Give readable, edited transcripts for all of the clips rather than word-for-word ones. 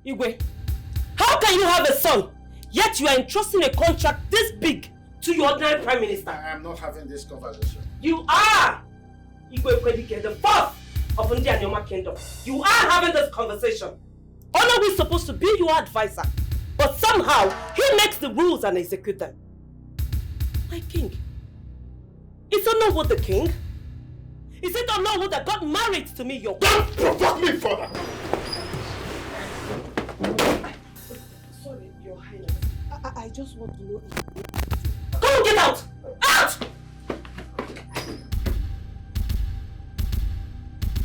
Igwe, how can you have a son, yet you are entrusting a contract this big to your ordinary prime minister? I am not having this conversation. You are! Igwe Kwedike, the fourth of Ndi Anyoma Kingdom. You are having this conversation. Ono is supposed to be your advisor, but somehow he makes the rules and execute them. My king. Is Ono the king? Is it Ono that got married to me, your Don't provoke me further! Sorry, Your Highness. I just want to know if... Come on, get out! Out!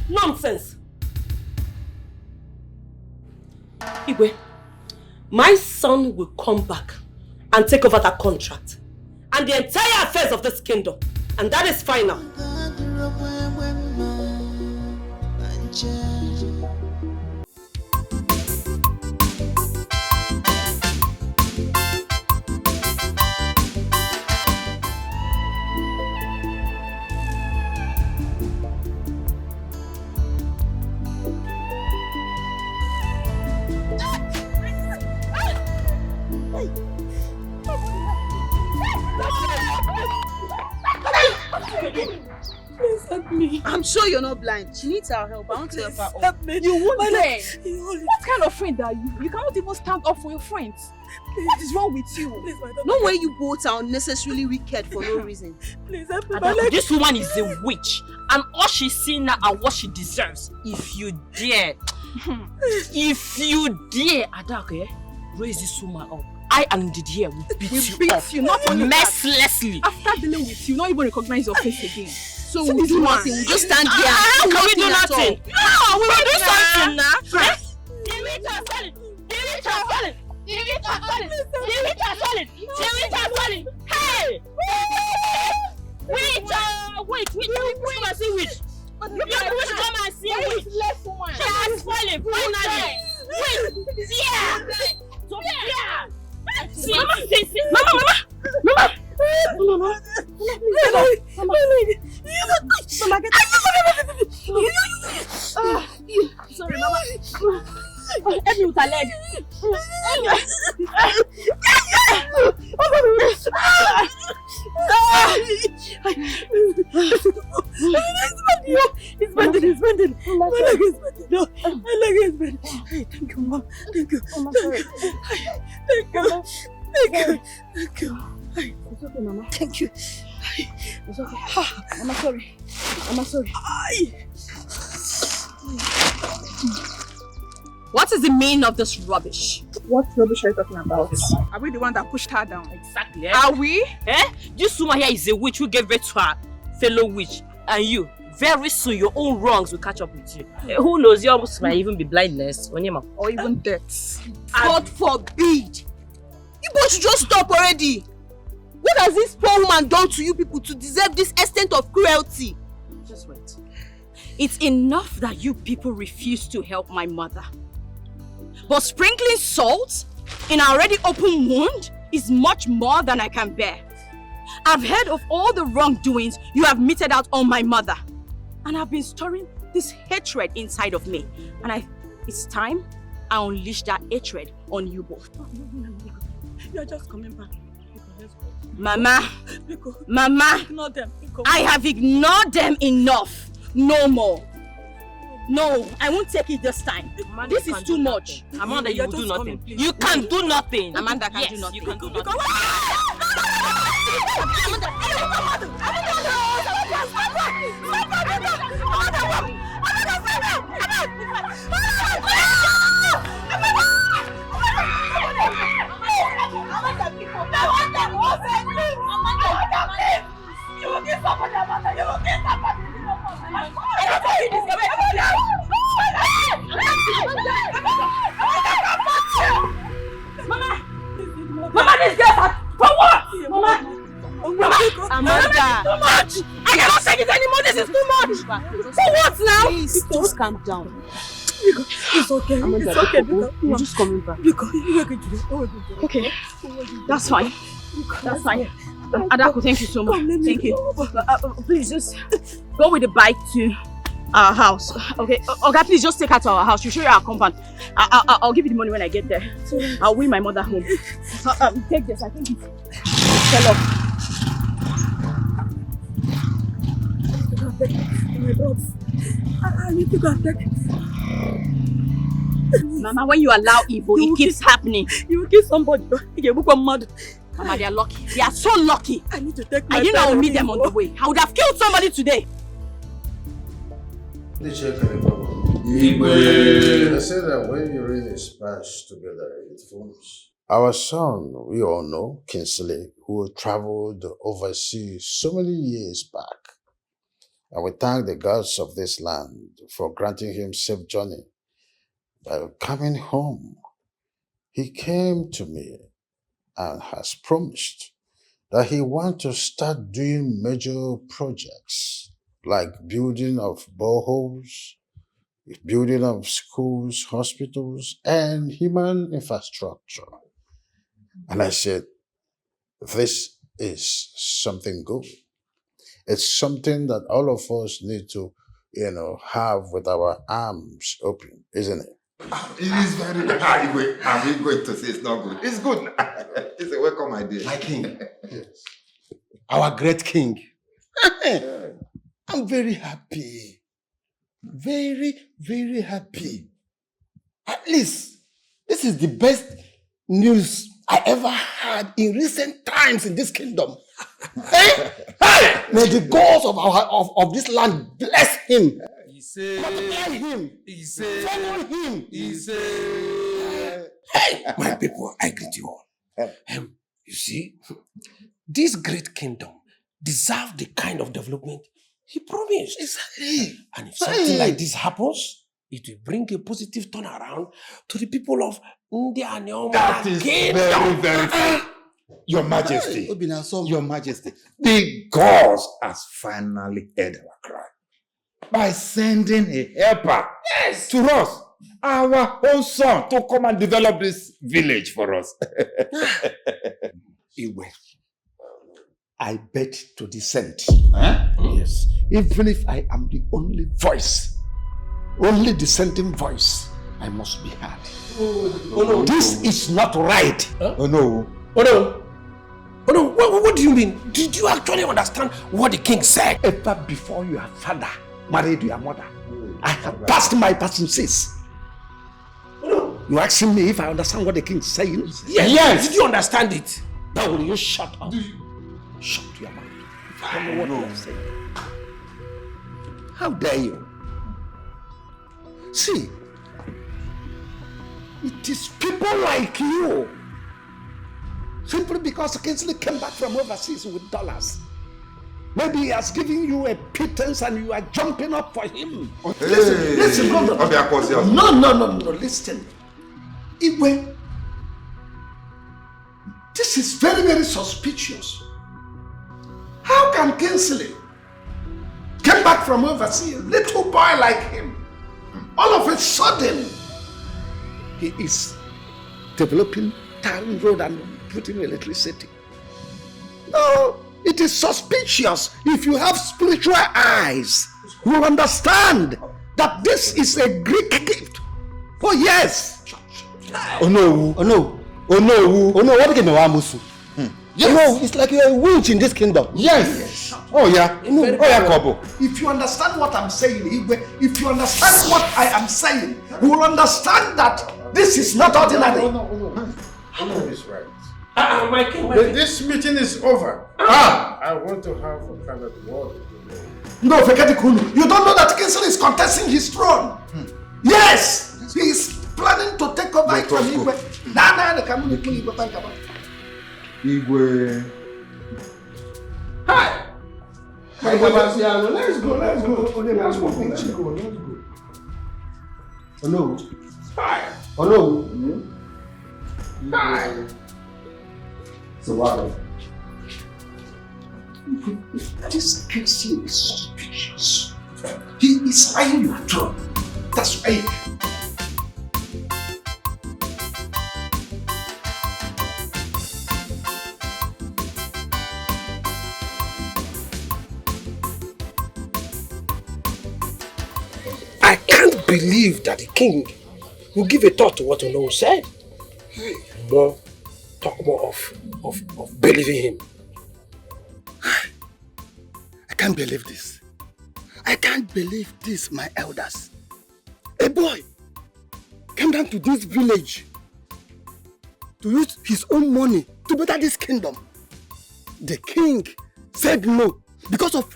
Nonsense! Igwe, my son will come back and take over that contract and the entire affairs of this kingdom, and that is final. Please help me. I'm sure you're not blind. She needs our help. I want to help her. Help me. You won't dare. What kind of friend are you? You cannot even stand up for your friends. What is wrong with you? Please, no way you both are unnecessarily wicked for no reason. Please help me. This woman is a witch, and all she's seen now are what she deserves. If you dare, Adake, raise this woman up. I and Didier will beat you up. Not only mercilessly. After dealing with you, not even recognize your face again. So we'll do nothing. We'll just stand here. How can we do nothing? No, we will do something now. Give it a solid. Hey! Wait, come and see witch. You wish to come and see witch. She has fallen, finally. Wait, yeah. So, yeah. Mama. Sorry, Mama. Help me with her leg. It's bending. My leg is bending. No, my leg is bending. Thank you, Mom. Thank you. Mama, sorry. Thank you. It's okay, Mama. Thank you. It's okay. Mama, sorry. What is the meaning of this rubbish? What rubbish are you talking about? Are we the one that pushed her down? Exactly. Are we? This woman here is a witch who gave birth to her fellow witch. And you, very soon your own wrongs will catch up with you. Who knows, your almost might even be blindness. Or even death. God forbid! You both should just stop already. What has this poor woman done to you people to deserve this extent of cruelty? Just wait. It's enough that you people refuse to help my mother. But sprinkling salt in an already open wound is much more than I can bear. I've heard of all the wrongdoings you have meted out on my mother. And I've been storing this hatred inside of me. And it's time I unleash that hatred on you both. You're just coming back. Mama, Ignore them. I have ignored them enough. No more. No, I won't take it this time. Amanda, this is too much. Amanda, you will do nothing. You can do nothing. Amanda can do nothing. You can do nothing. Mama, this girl for what? Mama, Amanda, too much. I cannot take it anymore. This is too much. For what now? Please, just calm down. It's okay. Amanda, It's okay. we're just coming back. okay, that's fine. That's fine. Adako, thank you so much. Thank you. Please just go with the bike to our house. Okay, Oga, please just take her to our house. She'll show you our compound. I'll give you the money when I get there. I'll win my mother home. Take this. I think it's fell off. I need to go and take. Mama, when you allow evil, it keeps happening. You will kill somebody. You will become mad. Mama, they are lucky. They are so lucky. I need to take my I didn't know I would meet them on the way. I would have killed somebody today. They say that when you read a smash together, it forms. Our son, we all know, Kingsley, who traveled overseas so many years back. And we thank the gods of this land for granting him safe journey. By coming home, he came to me and has promised that he wants to start doing major projects like building of boreholes, building of schools, hospitals, and human infrastructure. And I said, this is something good. It's something that all of us need to, have with our arms open, isn't it? It is very good. I'm going to say it's not good. It's good. It's a welcome idea. My king. Yes. Our great king. I'm very happy. Very, very happy. At least, this is the best news I ever had in recent times in this kingdom. Hey! May the gods of this land bless him. Multiply him. Follow him. Hey, my people, I greet you all. You see, this great kingdom deserves the kind of development he promised. Exactly. And if something like this happens, it will bring a positive turnaround to the people of India. That is very, very true. Your Majesty, Your Majesty, the gods has finally heard our cry by sending a helper to us, our own son, to come and develop this village for us. Iwe, I bet to dissent. Huh? Yes. Even if I am the only voice, only dissenting voice, I must be heard. This is not right. Huh? Oh no. What do you mean? Did you actually understand what the king said? Ever before your father married your mother, I have passed my passences. You asking me if I understand what the king is saying? Yes. Did you understand it? Now will you shut up? Shut your mouth. I don't know what you are saying. How dare you? See, it is people like you. Simply because Kingsley came back from overseas with dollars. Maybe he has given you a pittance and you are jumping up for him. Hey. Listen, no, listen. Iwe, this is very, very suspicious. How can Kingsley come back from overseas, little boy like him, all of a sudden, he is developing town road and putting electricity? No, it is suspicious. If you have spiritual eyes, you will understand that this is a Greek gift. Oh yes. Oh no, what can you Amusu? Yes. No, it's like you're a witch in this kingdom. Yes. Oh yeah. Kobo. If you understand what I'm saying, if you understand what I am saying, you will understand that this is not ordinary. Ono is right. My king. This meeting is over. I want to have a private word. No, forget the Kunu. You don't know that Kingsley is contesting his throne. Yes, he is planning to take over it from Igwe. Igwe. Hi. Let's go. Oh no. Hi. Oh no. Hi. So what? This Kingsley is suspicious. He is eyeing your throne. That's why. believe that the king will give a thought to what Ono said. Talk more of believing him. I can't believe this. I can't believe this, my elders. A boy came down to this village to use his own money to better this kingdom. The king said no because of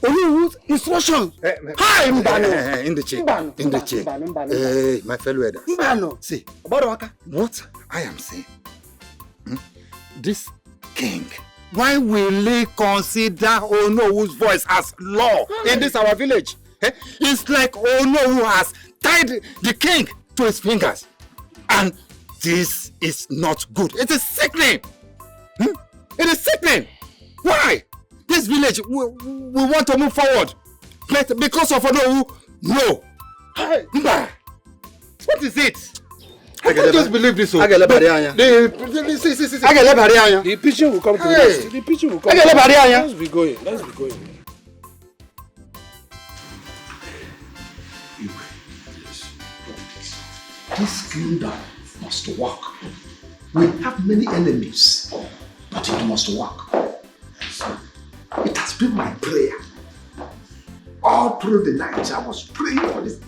Olu's instructions. Hi, Mbano. In the chair. Hey, my fellow elder. Mbano. See, what I am saying, this king, why will he consider Ono's voice as law in this our village? It's like Ono who has tied the king to his fingers. And this is not good. It is sickening. It is sickening. Why? This village, we want to move forward. But because of Ono, no. What is it? I can't just believe this. The pigeon will come to us. The pigeon will come. Let's be going. This kingdom must work. We have many enemies, but it must work. It has been my prayer. All through the night, I was praying for this.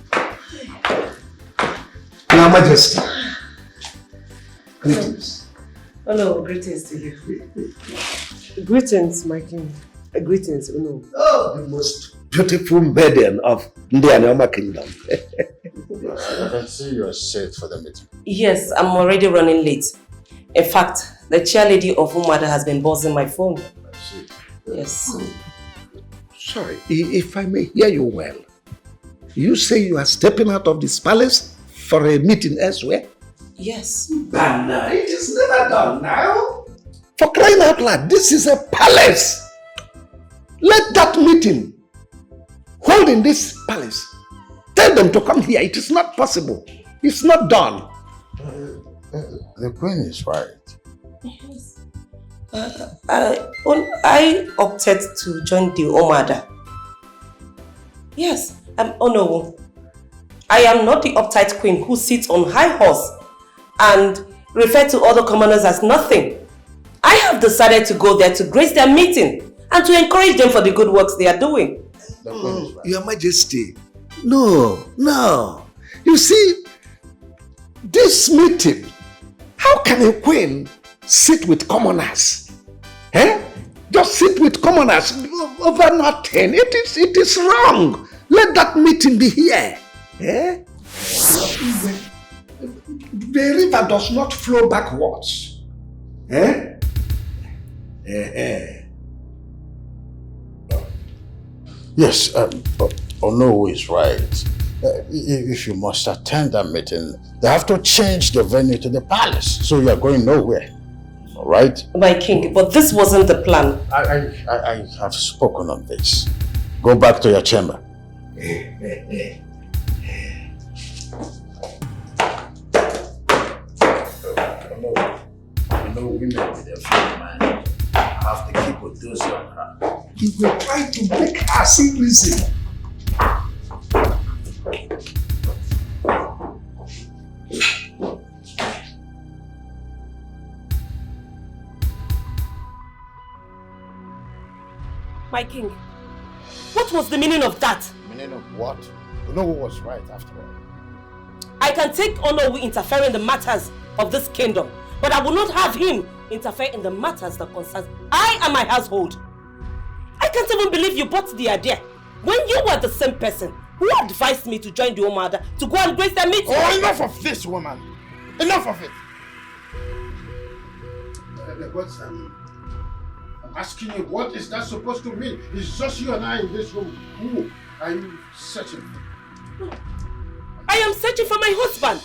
Your Majesty. Greetings. Hello, greetings to you. Greetings, my king. Greetings, Uno. Oh, the most beautiful maiden of the Anoma kingdom. I can see you are set for the meeting. Yes, I'm already running late. In fact, the chairlady of Umada has been buzzing my phone. I see. Yes. Sorry, if I may hear you well. You say you are stepping out of this palace for a meeting elsewhere? Yes. But no, it is never done now. For crying out loud, this is a palace. Let that meeting hold in this palace. Tell them to come here. It is not possible. It's not done. The queen is right. Yes. I opted to join the Omada. Yes, oh no. I am not the uptight queen who sits on high horse and refer to other commoners as nothing. I have decided to go there to grace their meeting and to encourage them for the good works they are doing. Oh, Your Majesty, no. You see, this meeting, how can a queen sit with commoners? Just sit with commoners over nothing. It is wrong. Let that meeting be here. The river does not flow backwards. Yes, Ono is right. If you must attend that meeting, they have to change the venue to the palace, so you are going nowhere. All right? My king, but this wasn't the plan. I have spoken on this. Go back to your chamber. Women with a few man have to keep with those young her. He will try to make her see reason. My king, what was the meaning of that? Meaning of what? You know who was right after all. I can take Onowu interfere in the matters of this kingdom, but I will not have him interfere in the matters that concern I and my household. I can't even believe you bought the idea when you were the same person who advised me to join the Omada to go and grace their meeting. Oh, enough of this, woman! Enough of it! I'm asking you, what is that supposed to mean? It's just you and I in this room. Who are you searching for? I am searching for my husband.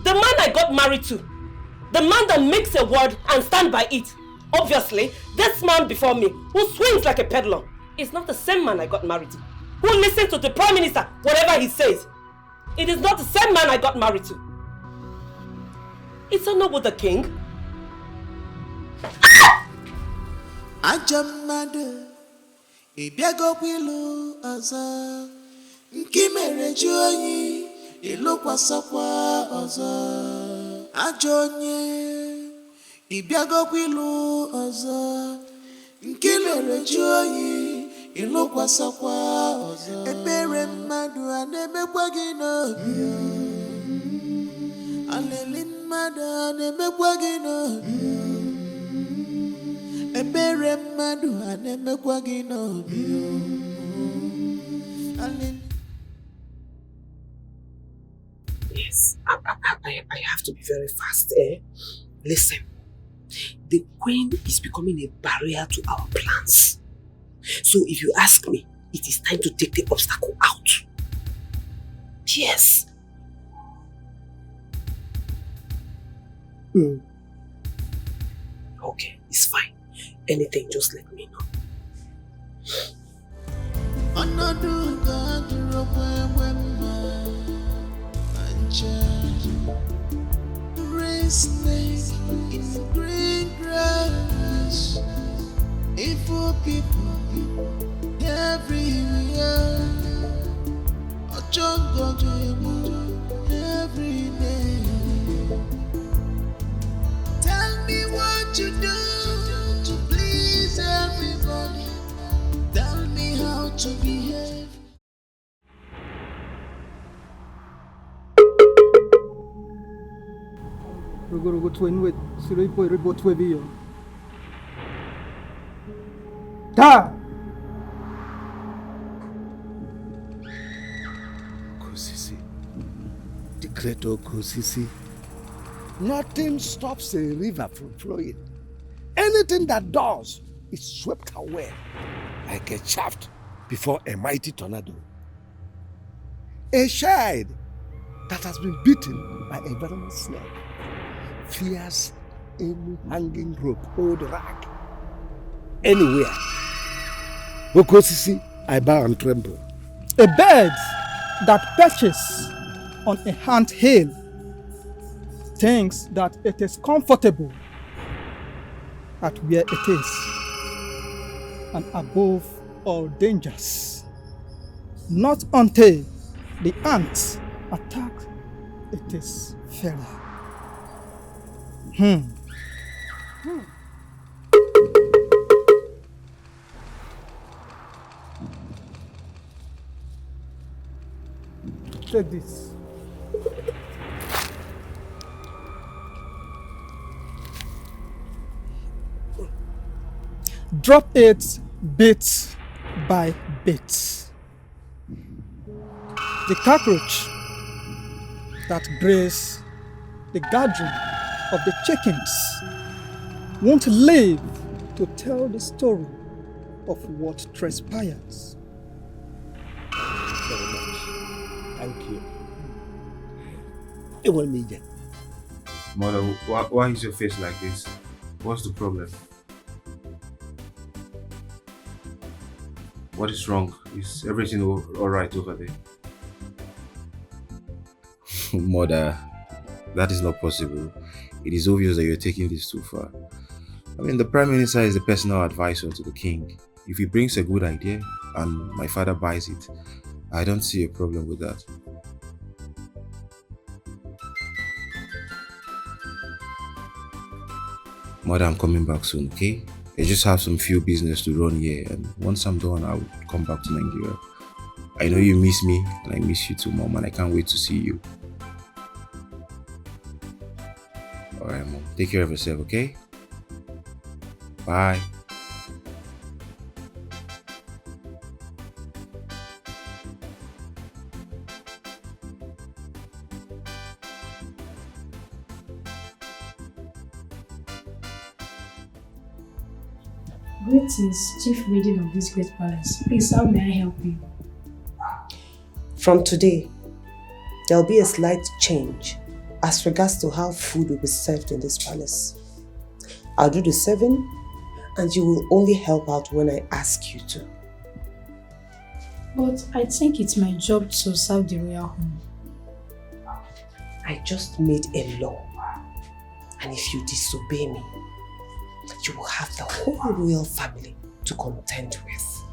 The man I got married to. The man that makes a word and stand by it. Obviously, this man before me, who swings like a peddler, is not the same man I got married to. Who listens to the Prime Minister, whatever he says. It is not the same man I got married to. It's not with the king. Ajamade, ibiago kwilu aza, nke mere ji oyi ịlụkwasakwa ọzọ ajọ onye ịbịagokwa ịlụ ọzọ nke mere ji oyi ịlụkwasakwa ọzọ ebere mmadụ a na-emekwa gị n'obi alele mmadụ a na-emekwa gị n'obi ebere mmadụ a na-emekwa gị n'obi Yes, I have to be very fast. Listen, the queen is becoming a barrier to our plans. So if you ask me, it is time to take the obstacle out. Yes. Okay, it's fine. Anything, just let me know. Snake in green grass, evil people everywhere. A jungle every day. Tell me what you do to please everybody. Tell me how to behave. Rogo twin with Siri Boy Report Webio. Da! Kosisi. The great old Kosisi. Nothing stops a river from flowing. Anything that does is swept away like a shaft before a mighty tornado. A child that has been beaten by a venomous snake fears any hanging rope or the rag. Anywhere. Okosisi, I bow and tremble. A bird that perches on a ant hill thinks that it is comfortable at where it is and above all dangers. Not until the ants attack it is failure. Take this. Drop it bit by bit. The cockroach that graze the gathering of the chickens won't live to tell the story of what transpires. Very much. Thank you. It won't need it. Mother, why is your face like this? What's the problem? What is wrong? Is everything all right over there? Mother, that is not possible. It is obvious that you're taking this too far. I mean, the Prime Minister is the personal advisor to the king. If he brings a good idea and my father buys it, I don't see a problem with that. Mother, I'm coming back soon, okay? I just have some few business to run here, and once I'm done, I'll come back to Nigeria. I know you miss me, and I miss you too, Mom, and I can't wait to see you. Alright, Mom. Take care of yourself, okay? Bye. Greetings, Chief Lady of this great palace. Please, how may I help you? From today, there will be a slight change as regards to how food will be served in this palace. I'll do the serving, and you will only help out when I ask you to. But I think it's my job to serve the royal home. I just made a law, and if you disobey me, you will have the whole royal family to contend with.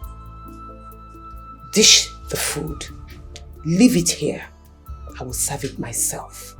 Dish the food Leave it here. I will serve it myself.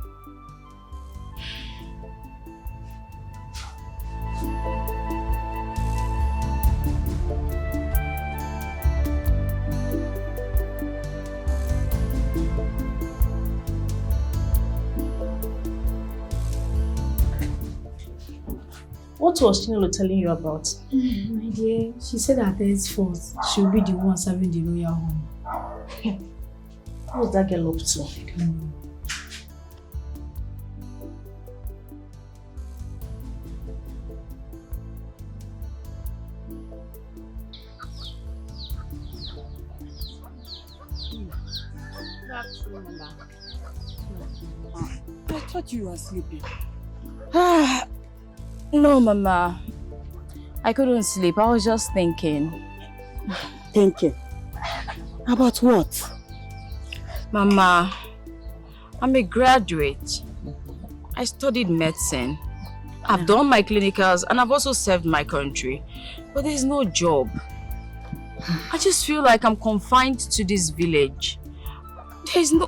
What was Chinelo telling you about? My dear, she said that henceforth she'll be the one serving the royal home. What's that girl up to? I don't know. I thought you were sleeping. No, Mama. I couldn't sleep. I was just thinking. Thinking? About what? Mama, I'm a graduate. I studied medicine. I've done my clinicals and I've also served my country. But there's no job. I just feel like I'm confined to this village. There's no...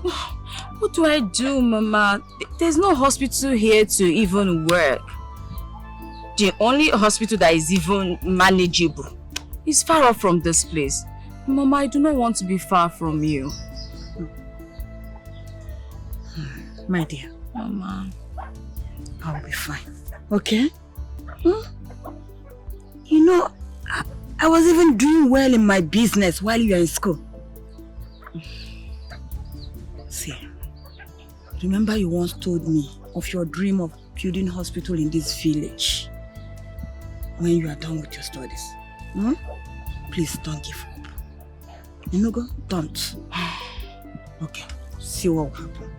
What do I do, Mama? There's no hospital here to even work. The only hospital that is even manageable is far off from this place. Mama, I do not want to be far from you. My dear. Mama. I'll be fine. Okay? You know, I was even doing well in my business while you were in school. See, remember you once told me of your dream of building a hospital in this village when you are done with your studies. Please don't give up. You know, don't. Okay, see what will happen.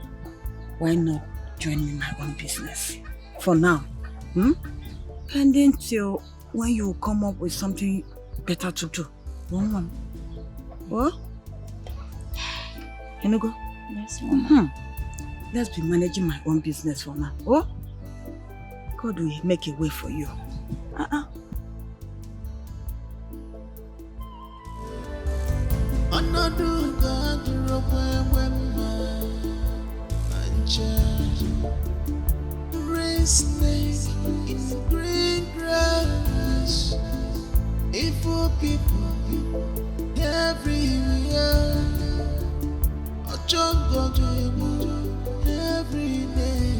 Why not join me in my own business? For now. And then till when you come up with something better to do. What? You know, Yes, Mama. Let's be managing my own business for now. Oh? God will make a way for you. Snake in the green grass. Evil people everywhere. A jungle every day.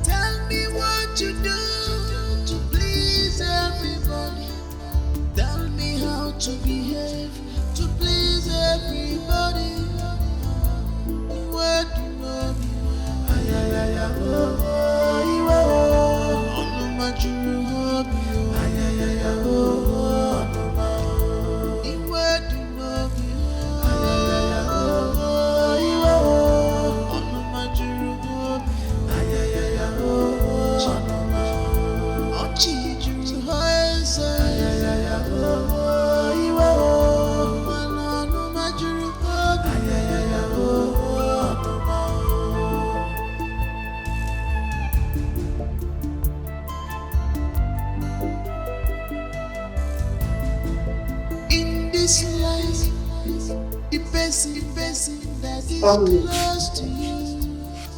Tell me what you do to please everybody. Tell me how to behave to please everybody. Where do you know me?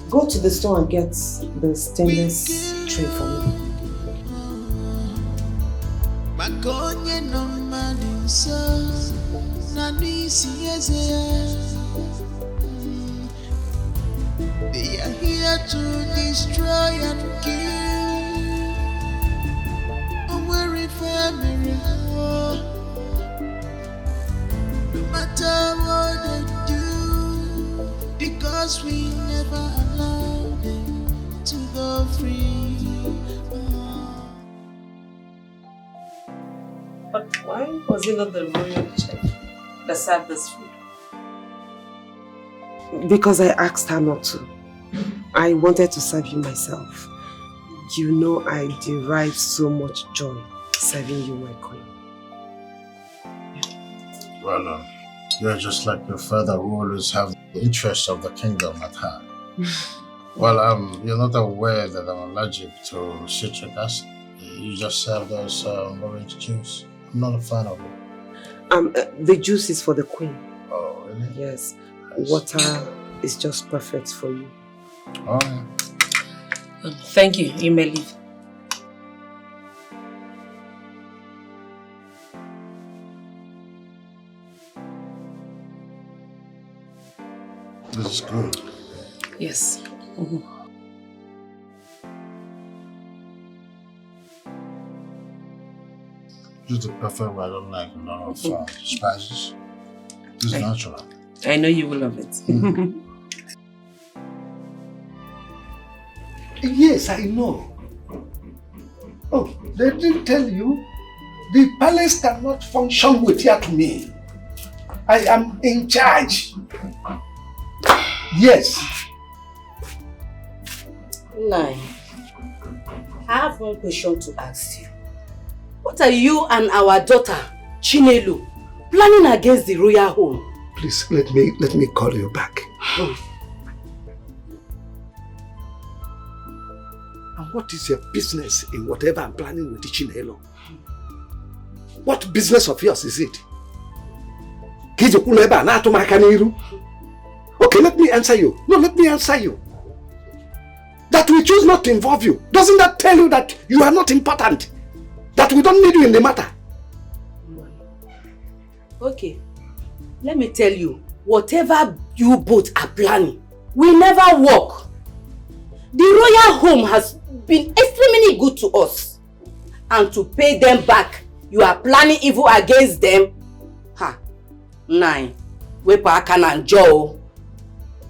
Go to the store and get the stainless tray for me. They are here to destroy and kill. I'm weary family. No matter what they do, because we never allow them to go free. But why was it not the royal chef that served this food? Because I asked her not to. I wanted to serve you myself. You know I derive so much joy serving you, my queen. Well, you're just like your father who always have the interests of the kingdom at heart. Well, you're not aware that I'm allergic to citric acid. You just served us orange juice. I'm not a fan of it. The juice is for the queen. Oh, really? Yes. Water is just perfect for you. Oh, yeah. Thank you. You may leave. This is good. Yes. This is the perfect way. I don't like a lot of spices. This is natural. I know you will love it. Yes, I know. Oh, they didn't tell you? The palace cannot function without me. I am in charge. Yes. Nine. I have one question to ask you. What are you and our daughter, Chinelu, planning against the royal home? Please, let me call you back. And what is your business in whatever I'm planning with Chinelo? What business of yours is it? Okay, let me answer you. No, let me answer you. That we choose not to involve you, doesn't that tell you that you are not important? That we don't need you in the matter? Okay, let me tell you, whatever you both are planning will never work. The royal home has been extremely good to us. And to pay them back, you are planning evil against them? Ha! Nine. Wepa and Joe.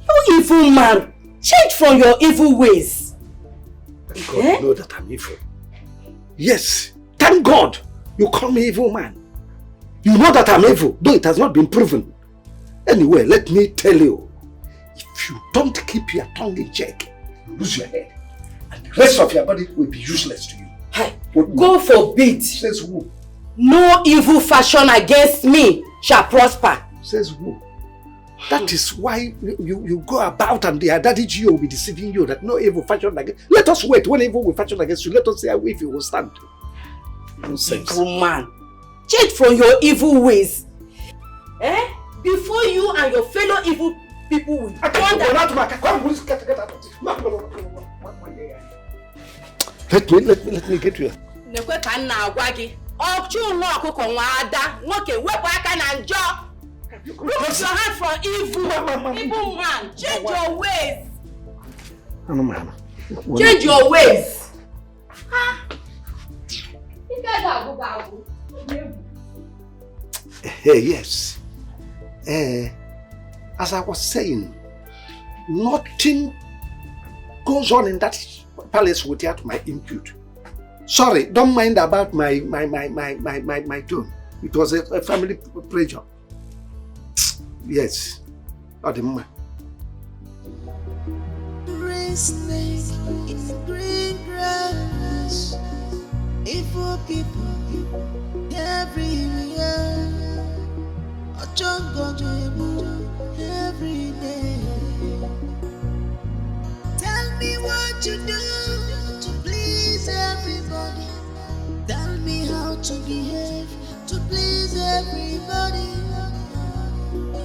You evil man! Change from your evil ways. Thank God you know that I'm evil. Yes, thank God you call me evil man. You know that I'm evil, though it has not been proven. Anyway, let me tell you, if you don't keep your tongue in check, you lose your head. And the rest of your body will be useless to you. Hey, God forbid. Says who? No evil fashion against me shall prosper. Says who? That is why you go about and the daddy Gio will be deceiving you that no evil fashion against. Let us wait. When evil will fashion against you, let us see how evil will stand. Nonsense. Evil man. Change from your evil ways. Before you and your fellow evil people will Let me get you. Remove your hand from evil. Evil man. Change your ways. Change your ways. Hey, yes. As I was saying, nothing goes on in that palace without my input. Sorry, don't mind about my tone. It was a family pressure. Yes. Ademma. Snake in green grass. Evil people everywhere. A jungle every day. Tell me what you do to please everybody. Tell me how to behave to please everybody.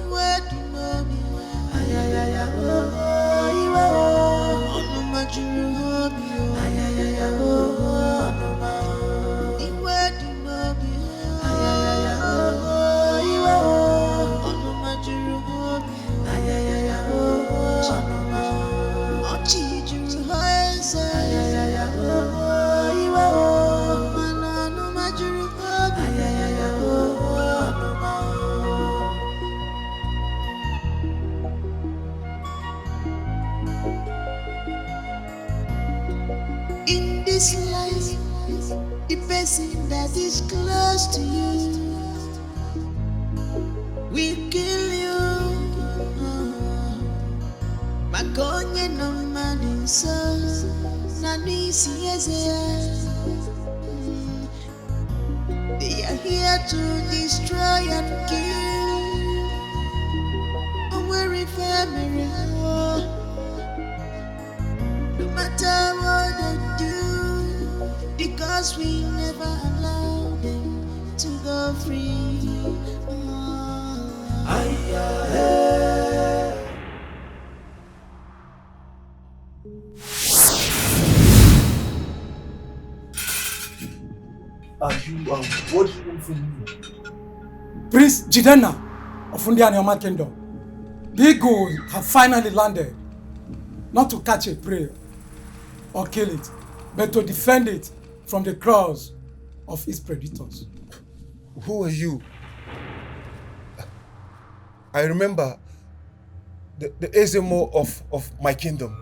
Where do you know me? In this life, the person that is close to you will kill you. Makonye no man so nani they are here to destroy and kill a weary family. No matter what they do, because we never allow them to go free. What do you want from me? Prince Jidenna of India and Yoma Kingdom. The eagle have finally landed, not to catch a prey or kill it, but to defend it from the claws of its predators. Who are you? I remember the Ezemo of my kingdom.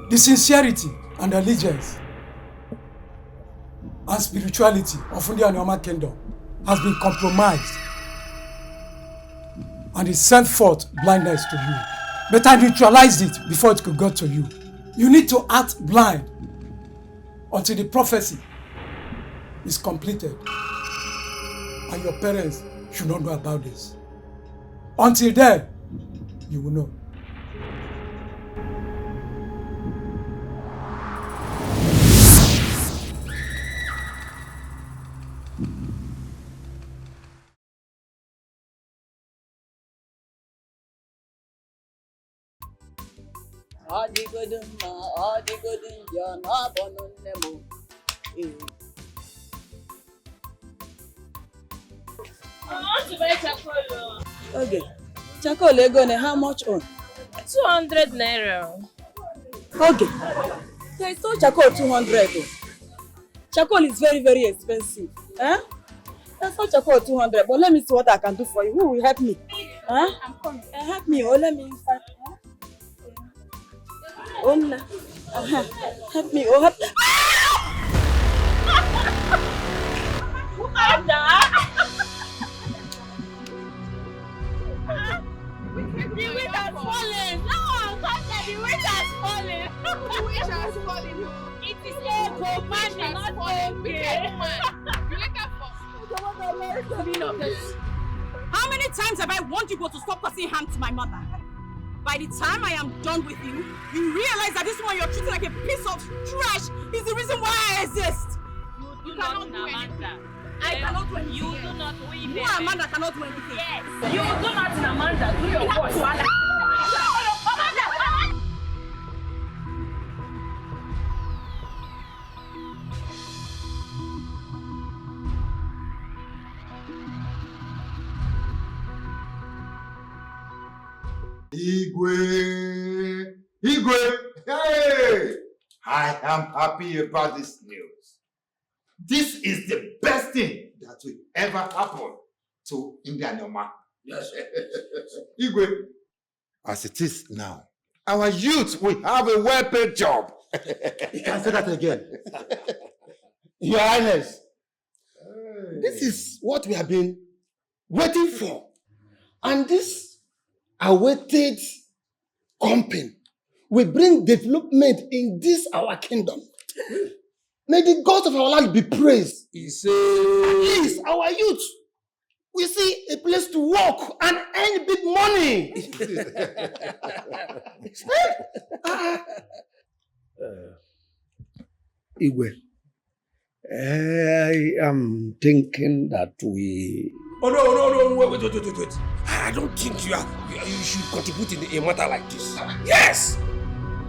The sincerity and allegiance and spirituality of India and Yoma Kingdom has been compromised, and it sent forth blindness to you. But I neutralized it before it could go to you. You need to act blind until the prophecy is completed, and your parents should not know about this. Until then, you will know. I want to buy charcoal. Okay. Charcoal ego, how much on? 200 naira. Okay. There is no charcoal 200. Charcoal is very, very expensive. Huh? There's no charcoal 200, but let me see what I can do for you. Who will help me? Huh? I'm coming. Help me. Oh, let me find. Oh, no. Help me. Oh, help. Ada! The witch has fallen! No! God said the witch has fallen! The witch has fallen! It is ego, man, not okay. How many times have I warned you to stop causing harm to my mother? By the time I am done with you, you realize that this one you're treating like a piece of trash is the reason why I exist. You cannot do anything. I cannot do anything. You do not win. You and Amanda cannot do anything. Yes. You do not in Amanda. Do your voice. Igwe, hey! I am happy about this news. This is the best thing that will ever happen to India Noma. Yes. Igwe, as it is now, our youth will have a well-paid job. You can say that again. Your Highness, this is what we have been waiting for. And this awaited company will bring development in this our kingdom. May the God of our land be praised. He says, at least our youth we see a place to work and earn big money. Igwe, I am thinking that we... Oh no, wait. I don't think you should contribute in a matter like this. Yes!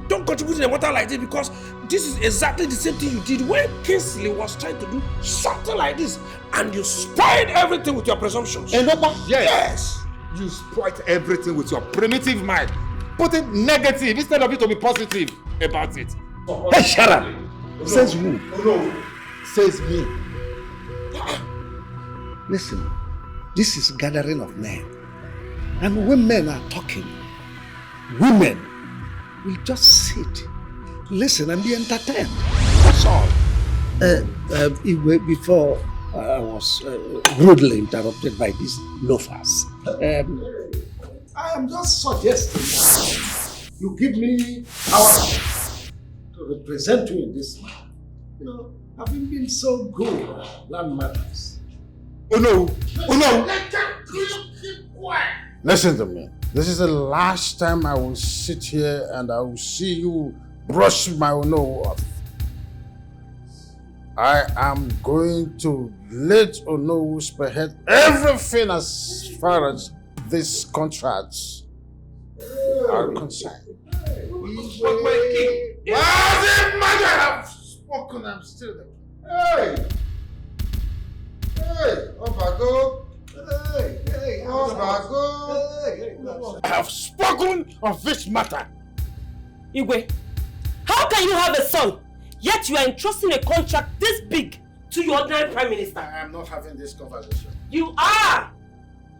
Don't contribute in a matter like this because this is exactly the same thing you did when Kingsley was trying to do something like this and you spoiled everything with your presumptions. Yes! You spoiled everything with your primitive mind. Putting negative instead of it to be positive about it. Hey, shut up! Says who? Oh no. Says me. Listen, this is gathering of men. And when men are talking, women will just sit, listen and be entertained. That's all. Before I was rudely interrupted by these loafers. I am just suggesting you give me power to represent you in this matter. You know, having been so good at land matters. Oh no! Listen to me. This is the last time I will sit here and I will see you brush my nose off. I am going to let Ono spearhead everything as far as these contracts are concerned. But my king, Why I have spoken, I'm still the king. Hey! Hey! Obago! Hey! Obago! I have spoken of this matter. Igwe, how can you have a son, yet you are entrusting a contract this big to your ordinary prime minister? I am not having this conversation. You are!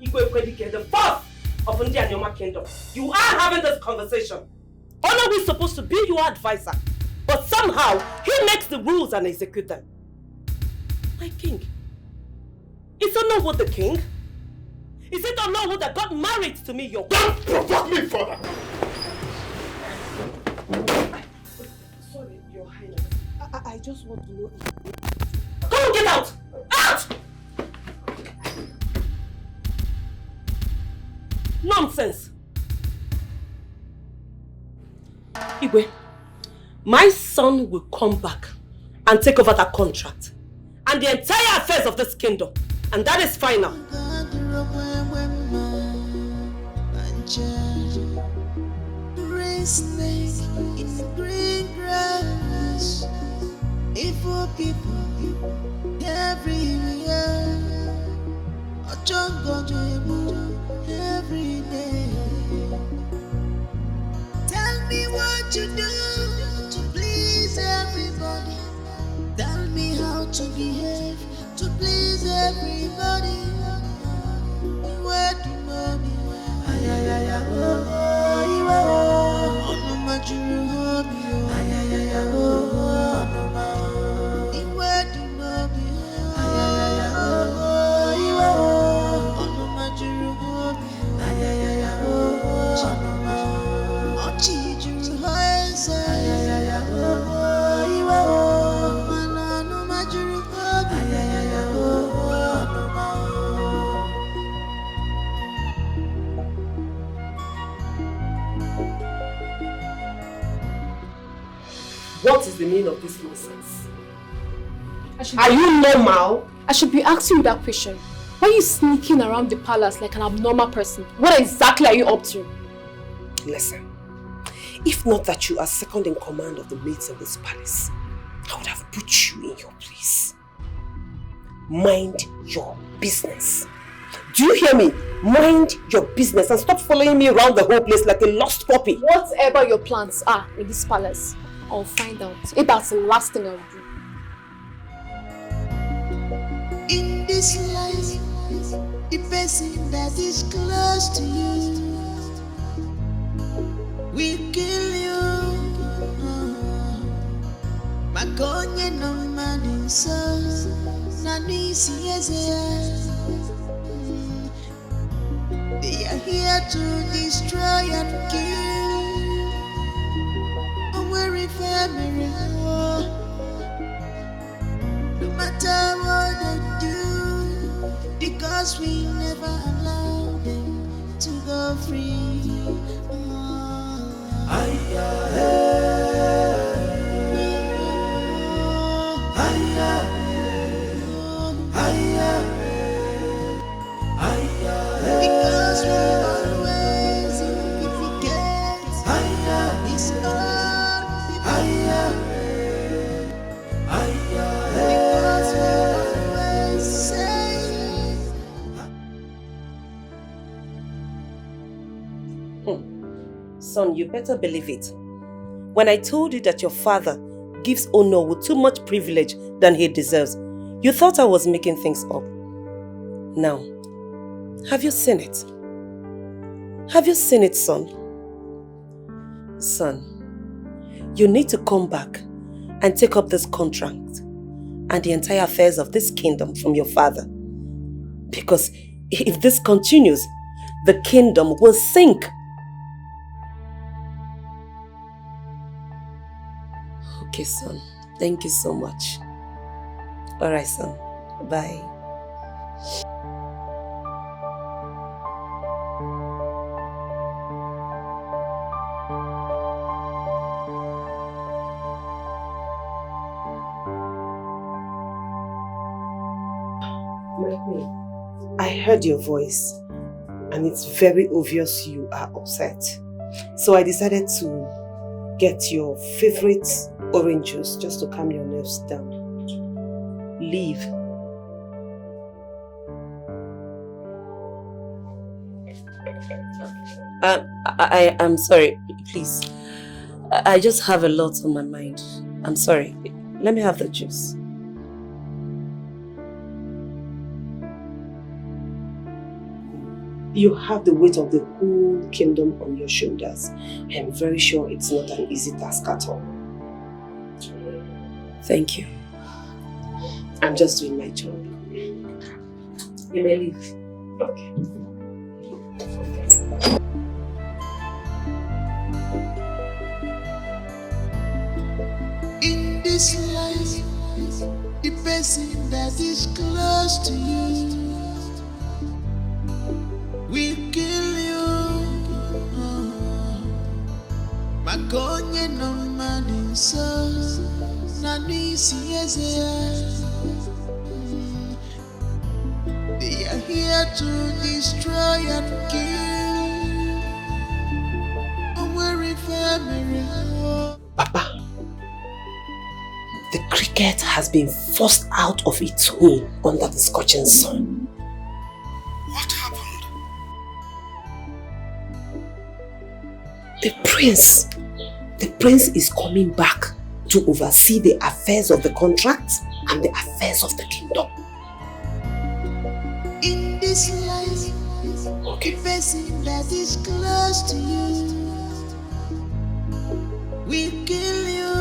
Igwe Kwedike, the fourth of Ndi Anyoma Kingdom. You are having this conversation. Ono is supposed to be your advisor, but somehow he makes the rules and execute them. My king, is Ono the king? Is it Ono that got married to me, your Don't provoke me further! Sorry, your highness. I just want to know. Come on, get out! Out! Nonsense! Igwe, my son will come back and take over that contract and the entire affairs of this kingdom, and that is final. Snake in the green grass. Evil people everywhere. A jungle every day. Tell me what you do to please everybody. Tell me how to behave to please everybody. Where do you know me? What is the meaning of this nonsense? Are you normal? I should be asking you that question. Why are you sneaking around the palace like an abnormal person? What exactly are you up to? Listen, if not that you are second in command of the maids in this palace, I would have put you in your place. Mind your business. Do you hear me? Mind your business and stop following me around the whole place like a lost puppy. Whatever your plans are in this palace, I'll find out if that's the last thing I'll do. In this life, the person that is close to you will kill you. Makonye no man so nanisi They are here to destroy and kill. We're family. No matter what they do, because we never allow them to go free. Because we always forget this all because we always say. Son, you better believe it. When I told you that your father gives Ono with too much privilege than he deserves, you thought I was making things up. Now, have you seen it? Have you seen it, son? Son, you need to come back and take up this contract and the entire affairs of this kingdom from your father. Because if this continues, the kingdom will sink. Okay, son. Thank you so much. All right, son. Bye. My queen, I heard your voice and and it's very obvious you are upset. So I decided to get your favorite orange juice just to calm your nerves down. Leave. I'm sorry, please. I just have a lot on my mind. I'm sorry. Let me have the juice. You have the weight of the whole kingdom on your shoulders. I'm very sure it's not an easy task at all. Thank you. I'm just doing my job. You may leave. Okay. In this life, the person that is close to you will kill you. Makonye no money so nani they are here to destroy and kill our family. Papa, the cricket has been forced out of its hole under the scorching sun. What happened? The prince is coming back to oversee the affairs of the contract and the affairs of the kingdom. In this life, the person that is close to you will kill you.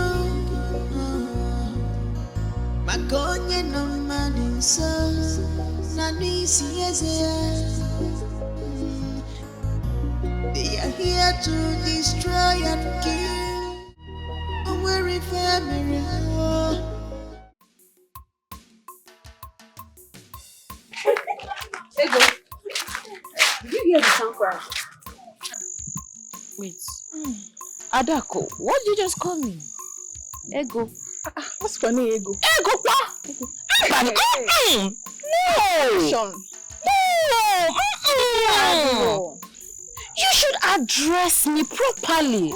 Makonye no money so nani they are here to destroy and kill our family. Ego, did you hear the sound crash? Wait. Adako, what did you just call me? Ego. What's funny, Ego? Ego, what? Ego. No! Sean. No! You should address me properly.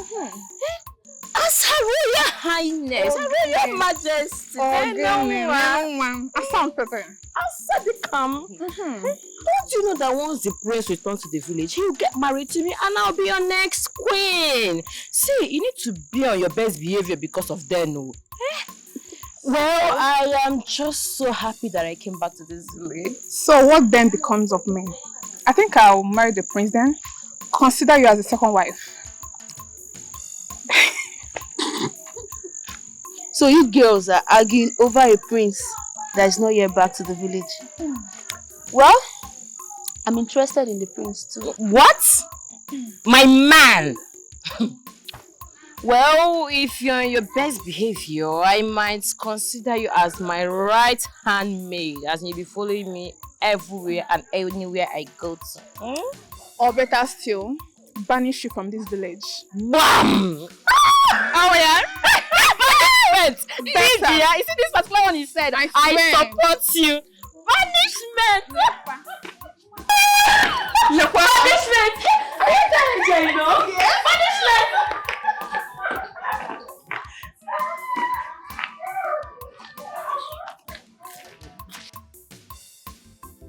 As Her Royal Highness, Her Royal Majesty. Don't you know that once the prince returns to the village, he'll get married to me and I'll be your next queen? See, you need to be on your best behavior because of them, no? Well, I am just so happy that I came back to this village. So what then becomes of me? I think I'll marry the prince then. Consider you as a second wife. So you girls are arguing over a prince that is not yet back to the village. Well, I'm interested in the prince too. What? My man! Well, if you're in your best behavior, I might consider you as my right hand maid, as you'll be following me everywhere and anywhere I go to. Or better still, banish you from this village. Bam! Oh yeah! Wait, you see this particular one he said, I support you. Banishment! Banishment! Are you telling me, you know? Yeah. Banishment!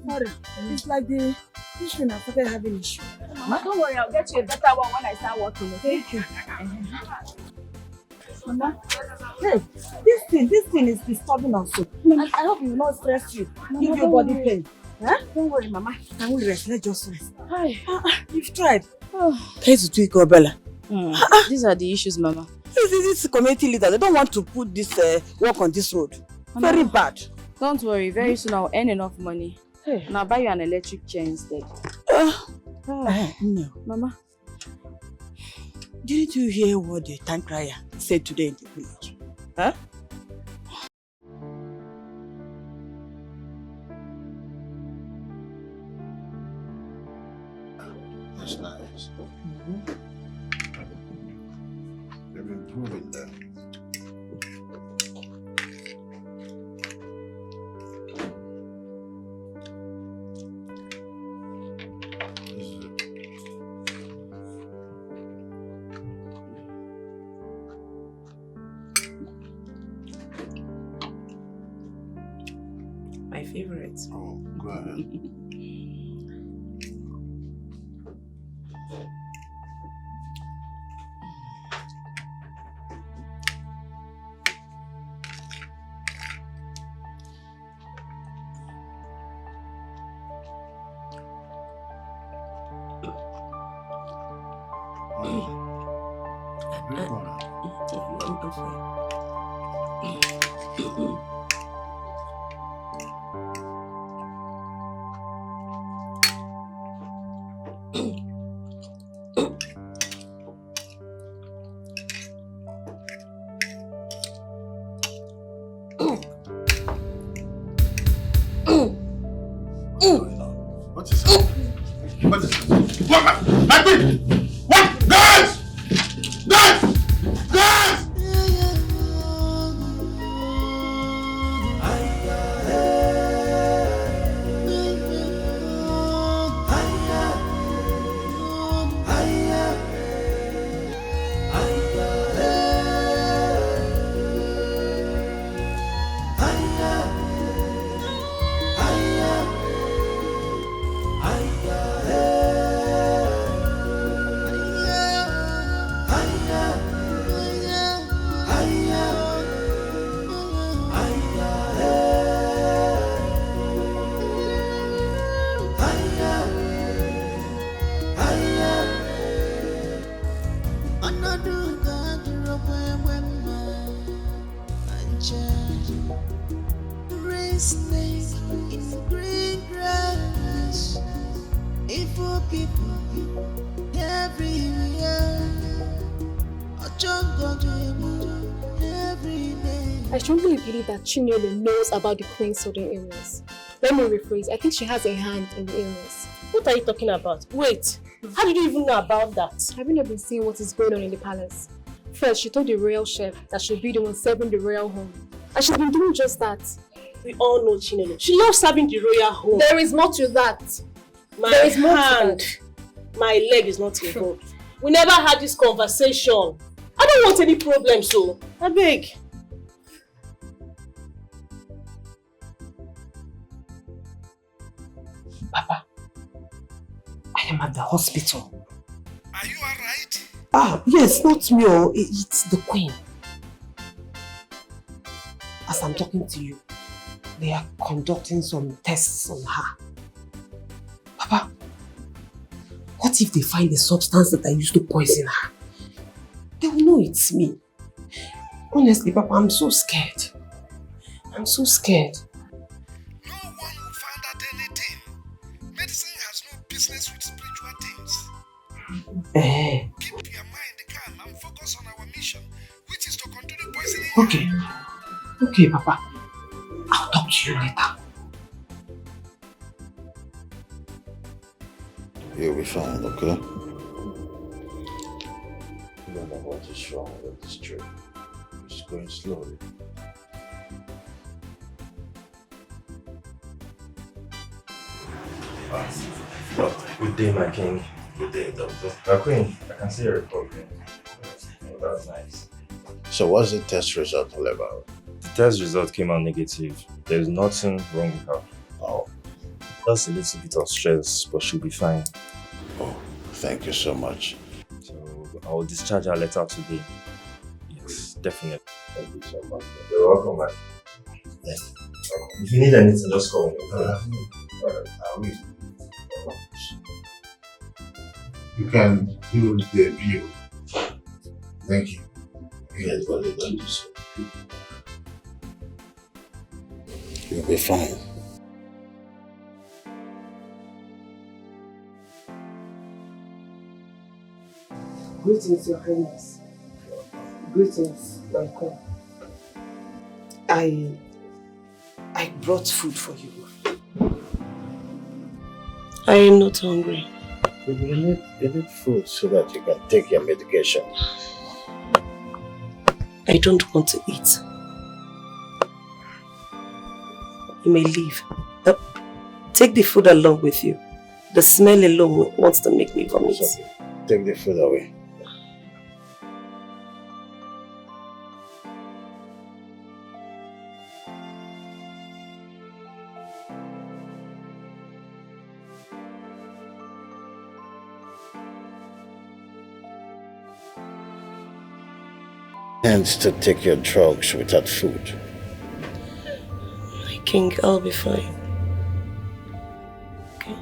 Sorry, it's like the issue now started having issue. Mama, don't worry, I'll get you a better one when I start working, okay? Thank you. Mama, hey, this thing is disturbing us. And I hope it will not stress you. Give your body pain. Huh? Don't worry, Mama. I will rest. Let's just rest. Hi. You've tried. Okay, to tweak Rosabella. These are the issues, Mama. This community leader, they don't want to put this work on this road. Mama, very bad. Don't worry, very soon I'll earn enough money. Hey. And I'll buy you an electric chair instead. No. Mama. Didn't you hear what the time crier said today in the village? Huh? That's nice. They've been improving that. This is My favorite. Oh, go ahead. What is it? What is it? What? My queen! What? Guys! Guys! Guys! I strongly believe that Chinyere knows about the Queen's sudden illness. Let me rephrase. I think she has a hand in the illness. What are you talking about? Wait, how did you even know about that? Have you not been seeing what is going on in the palace? First, she told the royal chef that she'll be the one serving the royal home. And she's been doing just that. We all know Chinelo. She loves serving the royal home. There is more to that. My There is more to hand, my leg is not involved. We never had this conversation. I don't want any problems, so I beg. Papa, I am at the hospital. Are you alright? Ah, yes, not me. It's the Queen. As I'm talking to you, they are conducting some tests on her. Papa, what if they find the substance that I used to poison her? They will know it's me. Honestly, Papa, I'm so scared. I'm so scared. No one will find out anything. Medicine has no business with spiritual things. Keep your mind calm and focus on our mission, which is to continue poisoning her. Okay. Okay, Papa. I'll talk to you later. You'll be fine, okay? I don't know what is wrong with this trip. It's going slowly. Good day, my king. Good day, doctor. My queen, I can see your report. Oh, that's nice. So what's the test result all about? The test result came out negative. There's nothing wrong with her. Oh. Just a little bit of stress, but she'll be fine. Oh, thank you so much. So I'll discharge her letter today. Yes, definitely. Thank you so much. You're welcome, man. Yes. If you need anything, just call me. Alright, I will. You can do the view. Thank you. Here's what they're going to say. You'll be fine. Greetings, Your Highness. Greetings, my queen. I brought food for you. I am not hungry. You need food so that you can take your medication. I don't want to eat. You may leave. Take the food along with you. The smell alone wants to make me vomit. Okay. Take the food away. And to take your drugs without food. My king, I'll be fine. Okay?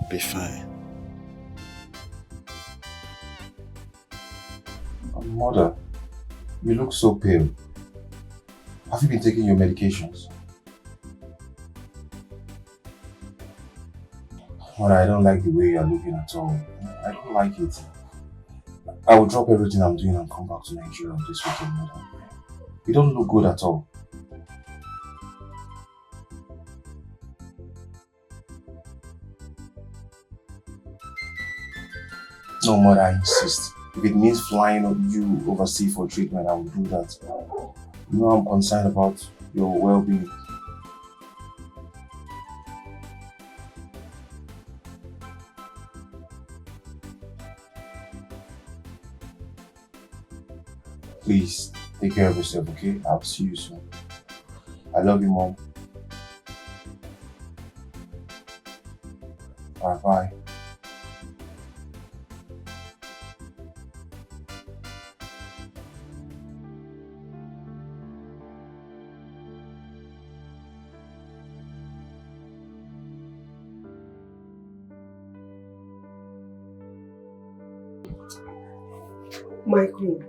Be fine. Mother, you look so pale. Have you been taking your medications? Mother, I don't like the way you're looking at all. I don't like it. I will drop everything I'm doing and come back to Nigeria this weekend, Mother. You don't look good at all. No, Mother, I insist. If it means flying you overseas for treatment, I will do that. You know I'm concerned about your well-being. Please, take care of yourself, okay? I'll see you soon. I love you, Mom. Alright, bye. My queen.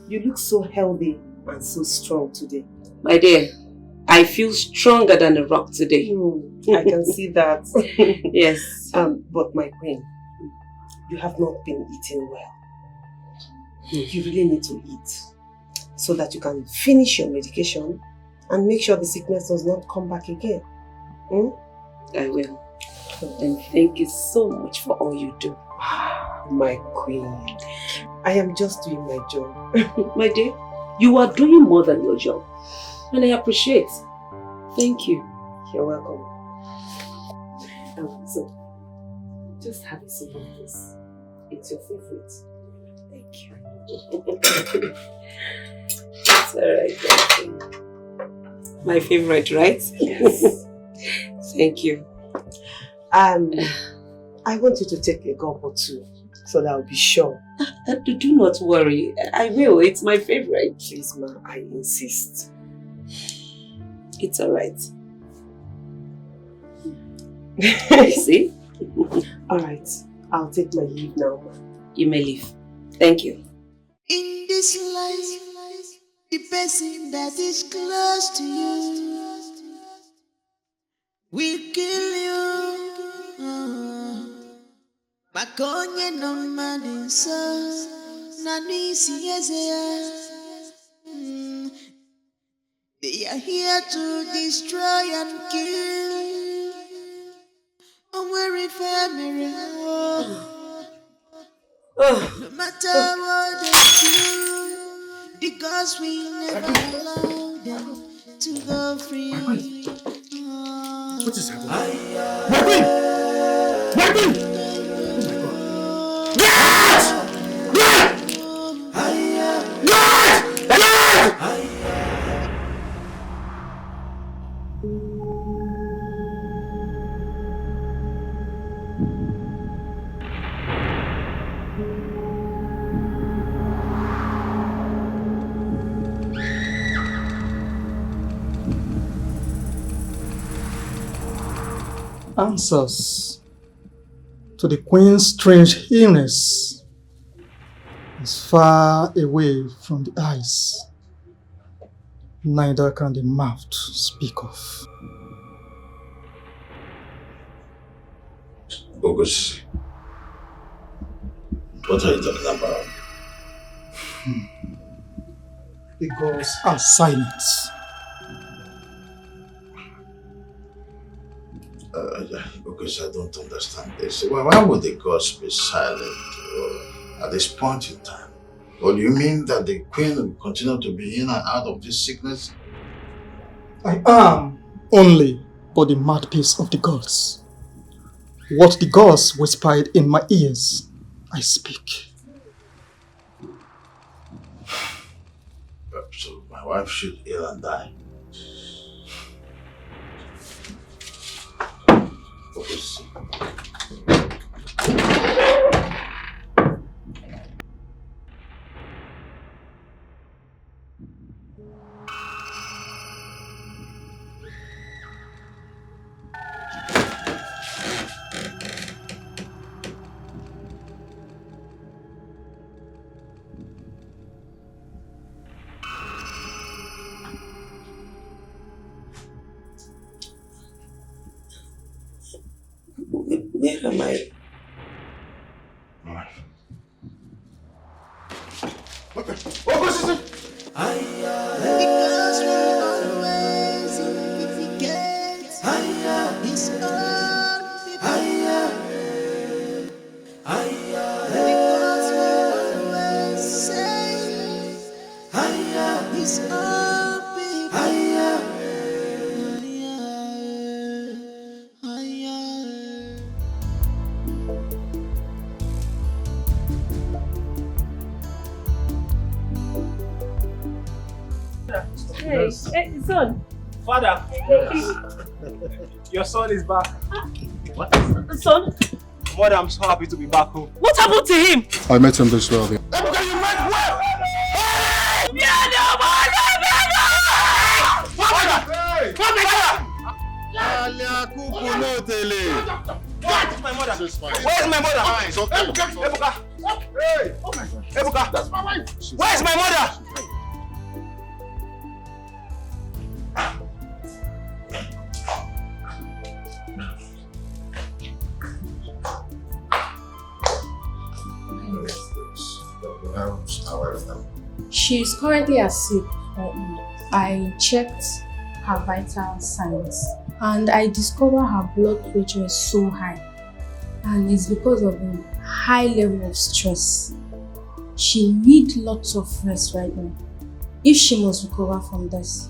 You look so healthy and so strong today. My dear, I feel stronger than a rock today. I can see that. Yes. But my queen, you have not been eating well. You really need to eat so that you can finish your medication and make sure the sickness does not come back again. I will. And thank you so much for all you do. My queen, I am just doing my job. My dear, you are doing more than your job. And I appreciate. Thank you. You're welcome. So, just have a sip of this. It's your favorite. Thank you. It's alright. My favorite, right? Yes. Thank you. I want you to take a gulp or two so that I'll be sure. Do not worry. I will. It's my favorite. Please, ma, I insist. It's alright. See? Alright. I'll take my leave now, ma. You may leave. Thank you. In this life, the person that is close to you will kill you. Makonye no madinsa na nisi ezea. They are here to destroy and kill. I'm very family. No matter what they do, the gods will never allow them to go free. What is happening? My queen! Oh my God! Answers to the Queen's strange illness is far away from the eyes, neither can the mouth speak of. Bogus, what are you talking about? The gods are silent. Because I don't understand this. Why would the gods be silent at this point in time? Or do you mean that the queen will continue to be in and out of this sickness? I am only but the mouthpiece of the gods. What the gods whispered in my ears, I speak. So my wife should ill and die. Where am I? Because we always investigate. It's all because we always say. It's all Hey, hey, son. Father, your son is back. What? Son? Mother, I'm so happy to be back home. What happened to him? I met him this well. Where's my mother? Where's my mother? It's okay. Ebuka! Hey! Ebuka! That's my wife. Where's my mother? She's currently asleep right now. I checked her vital signs and I discovered her blood pressure is so high, and it's because of a high level of stress. She needs lots of rest right now if she must recover from this.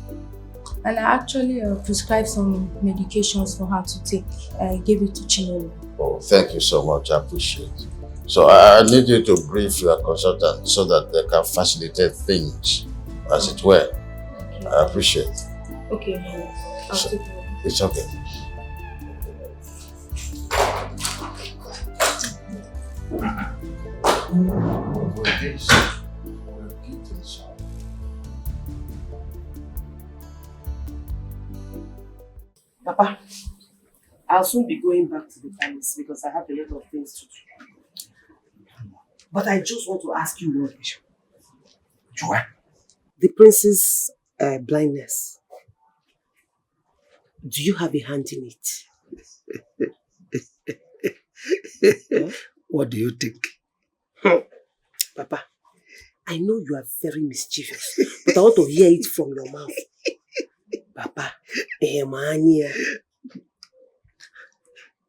And I actually prescribed some medications for her to take. I gave it to Chinelo. Oh, thank you so much. I appreciate it. So I need you to brief your consultant so that they can facilitate things, as it were. Okay. I appreciate it. Okay, I'll take it. It's okay. Papa, I'll soon be going back to the palace because I have a lot of things to do. But I just want to ask you one question. Joa. The prince's blindness. Do you have a hand in it? What do you think? Papa, I know you are very mischievous, but I want to hear it from your mouth. Papa,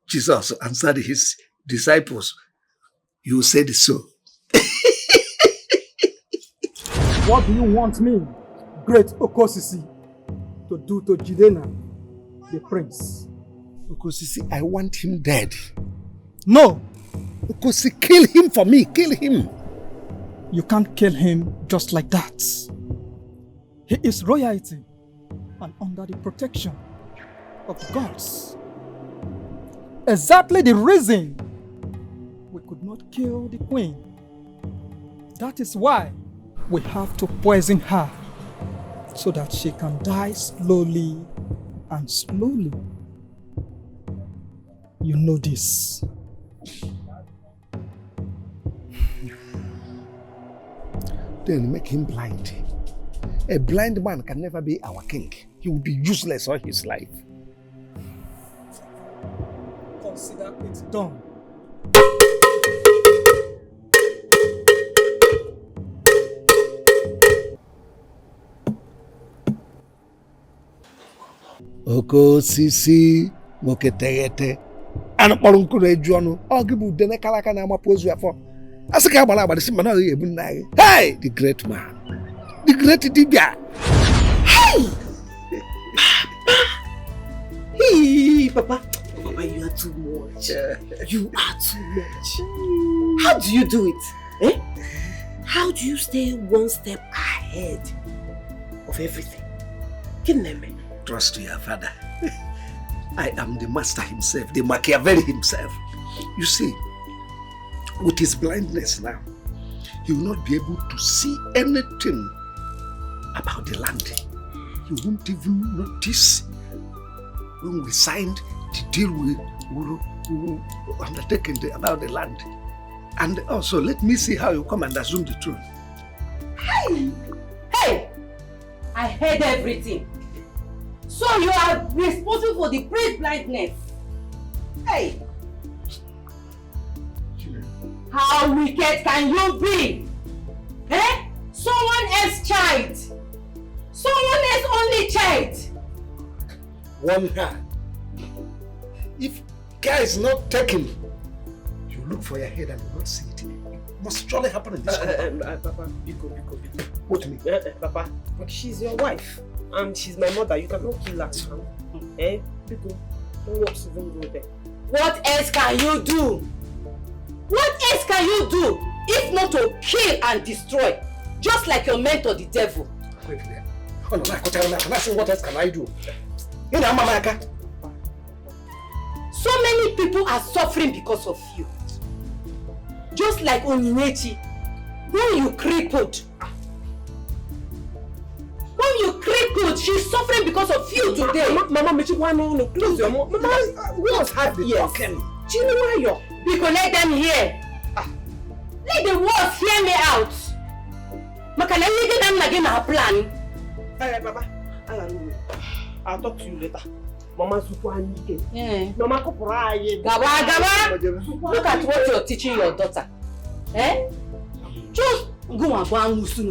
Jesus answered his disciples, you said so. What do you want me, great Okosisi, to do to Jidena, the prince? Okosisi, I want him dead. No! Okosisi, kill him for me, kill him. You can't kill him just like that. He is royalty and under the protection of the gods. Exactly the reason we could not kill the queen. That is why we have to poison her so that she can die slowly and slowly. You know this. Then make him blind. A blind man can never be our king. He will be useless all his life. Consider it done. Okosisi moketegete. Anakpọrọ nkuru eju ọnụ. Ọ gị bụ ude n'akalaka na-amapụ ozu afọ. Asị ka agbara agbara si mana ọ ga-ebu nna gị. Hey! The great man. The great dibia. Hey! Hey, Papa. Papa, you are too much. You are too much. How do you do it? Eh? How do you stay one step ahead of everything? Trust your father. I am the master himself, the Machiavelli himself. You see, with his blindness now, he will not be able to see anything about the land. He won't even notice when we signed the deal we undertaken about the land. And also, let me see how you come and assume the throne. Hey! Hey! I heard everything. So you are responsible for the priest's blindness. Hey! How wicked can you be? Eh? Someone else's child. Someone else's only child. One hand. If care is not taken, you look for your head and you will not see it. It must surely happen in this compound. Papa, Biko. What me? Papa, she's your wife and she's my mother. You cannot kill her. Eh? Biko, don't want to even go there. What else can you do? What else can you do if not to kill and destroy? Just like your mentor, the devil. Wait there. Oh no, can I say what else can I do? You know, Mama. So many people are suffering because of you. Just like Oninechi, when you crippled. When you crippled, she's suffering because of you today. Mama, no, close your mouth. Mama, we must have the talking. Chinuwayo. Because let them hear. Let the words hear me out. Makana leave them again her plan. Hey, Papa, I'll talk to you later. Mama Sukwani. Mama Kopuraye. Gaba. Look at what you're teaching your daughter. Eh? Just go about Musu.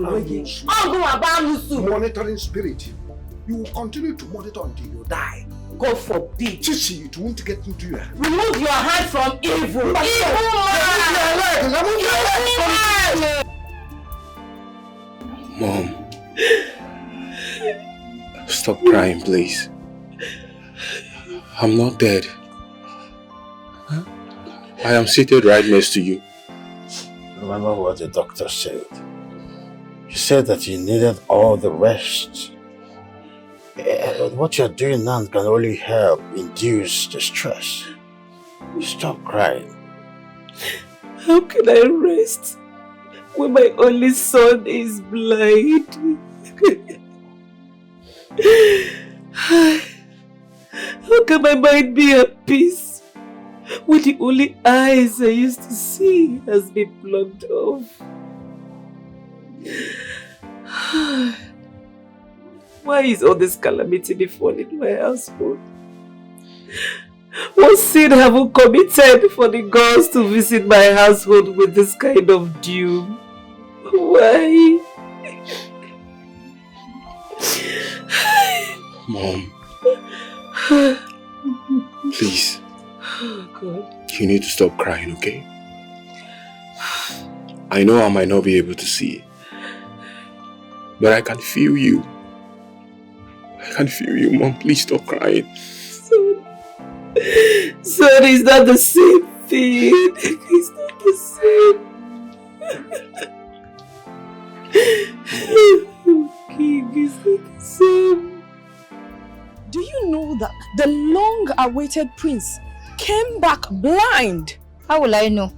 Monitoring spirit. You will continue to monitor until you die. God forbid. Chichi, it won't get into you. Remove your hand from evil. Evil man! Mom. Stop crying, please. I'm not dead. I am seated right next to you. Remember what the doctor said. He said that you needed all the rest. What you're doing now can only help induce the stress. Stop crying. How can I rest when my only son is blind? How can my mind be at peace when the only eyes I used to see has been plucked off? Why is all this calamity befalling my household? What sin have we committed for the gods to visit my household with this kind of doom? Why? Mom. Please. Oh God. You need to stop crying, okay? I know I might not be able to see it, but I can feel you. I can feel you, Mom. Please stop crying. Son is not the same thing. It's not the same. King is not the same. Do you know that the long-awaited prince came back blind? How will I know?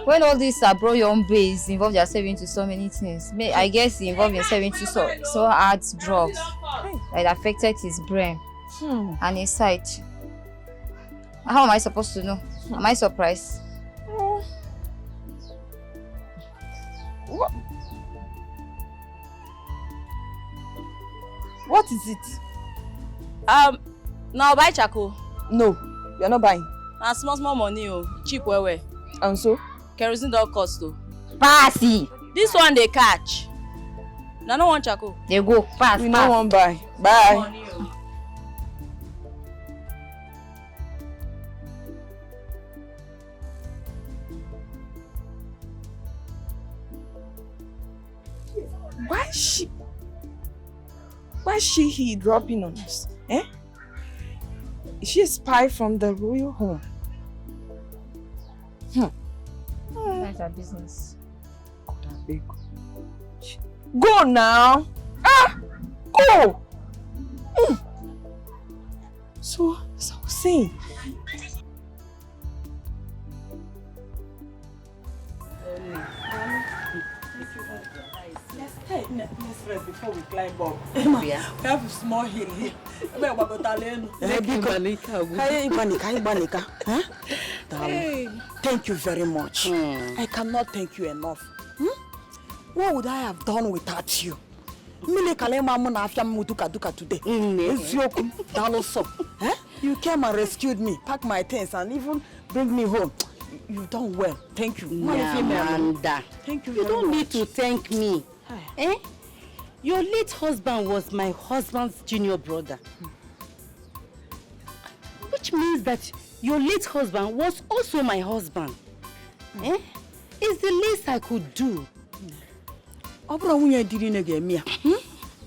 When all these abroad young babes involve themselves into so many things, I guess he involved himself into so hard drugs that affected his brain and his sight. How am I supposed to know? Am I surprised? What is it? Now buy charcoal. No, you're not buying. Small money, cheap well. And so? Kerosene don't cost though. Passy. This one they catch. Now no one charcoal. They go pass. We no one buy. Bye. Why is she dropping on us? Eh? Is she a spy from the royal home? That's our business. Go now. Go. So, as I was saying. Let's rest before we climb up. We have a small hill here. Thank you very much. I cannot thank you enough. What would I have done without you? You came and rescued me, packed my things, and even bring me home. You've done well. Thank you. Amanda. Thank you. You don't need to thank me. Eh? Your late husband was my husband's junior brother. Which means that your late husband was also my husband. Eh? It's the least I could do.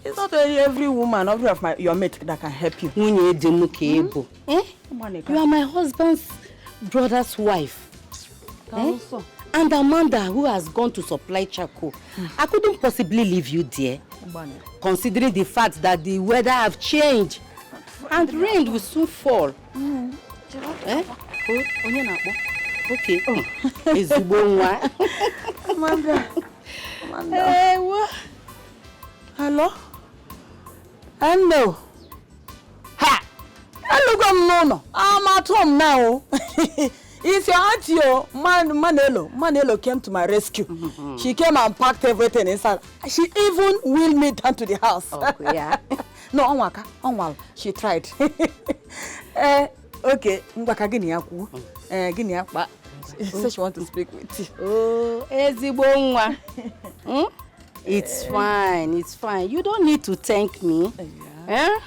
It's not every woman, every of your mate that can help you. Eh? You are my husband's brother's wife. Eh? And Amanda, who has gone to supply charcoal. I couldn't possibly leave you there. Considering the fact that the weather have changed and rain will soon fall. Eh? Okay. Amanda. Hey, what? Hello? Hello. Ha! Hello, I'm at home now. It's your auntie, Manelo came to my rescue. She came and packed everything inside. She even wheeled me down to the house. Oh, yeah. No, Onwal. She tried. Okay. She said she wants to speak with you. Oh, Ezibonwa. It's fine. It's fine. You don't need to thank me. Yeah.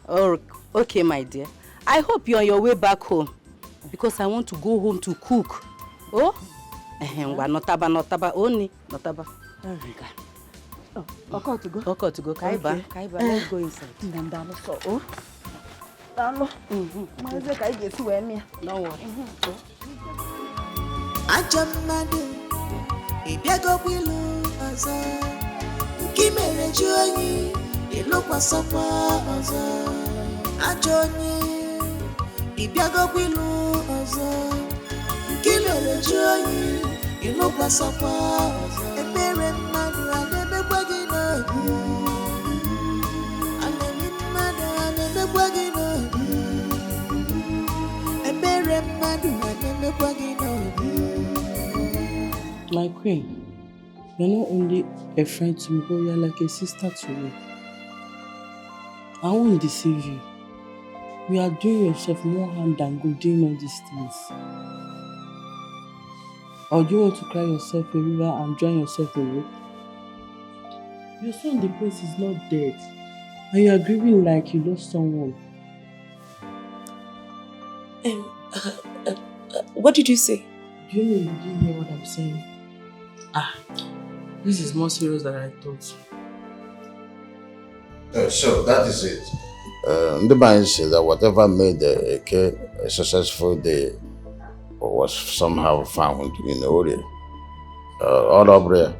Oh, okay, my dear. I hope you're on your way back home. Because I want to go home to cook. Oh? Notaba only. Notaba. Oh, okay to go. Okay to go. Kaiba. Let's go inside. Oh? Don't worry. Ajamadu, ibiago kwilu ọzọ. Nke mere ji onyi, ịlụkwasakwa ọzọ. Ajọ onye, ibiago kwilu ọzọ. Nke mere ji onyi, ịlụkwasakwa ọzọ. Ebere mmadụ na-emekwa gị n'obi. Alemi mmadụ na-emekwa gị n'obi. Ebere mmadụ na-emekwa gị n'obi. My queen, you're not only a friend to me, but you're like a sister to me. I won't deceive you. You are doing yourself more harm than good doing all these things. Or do you want to cry yourself a river and drown yourself away? Your son, the prince, is not dead. And you are grieving like you lost someone. What did you say? Do you know you didn't hear what I'm saying? This is more serious than I thought. So that is it. The man said that whatever made the Eke a successful day was somehow found in Ori. All over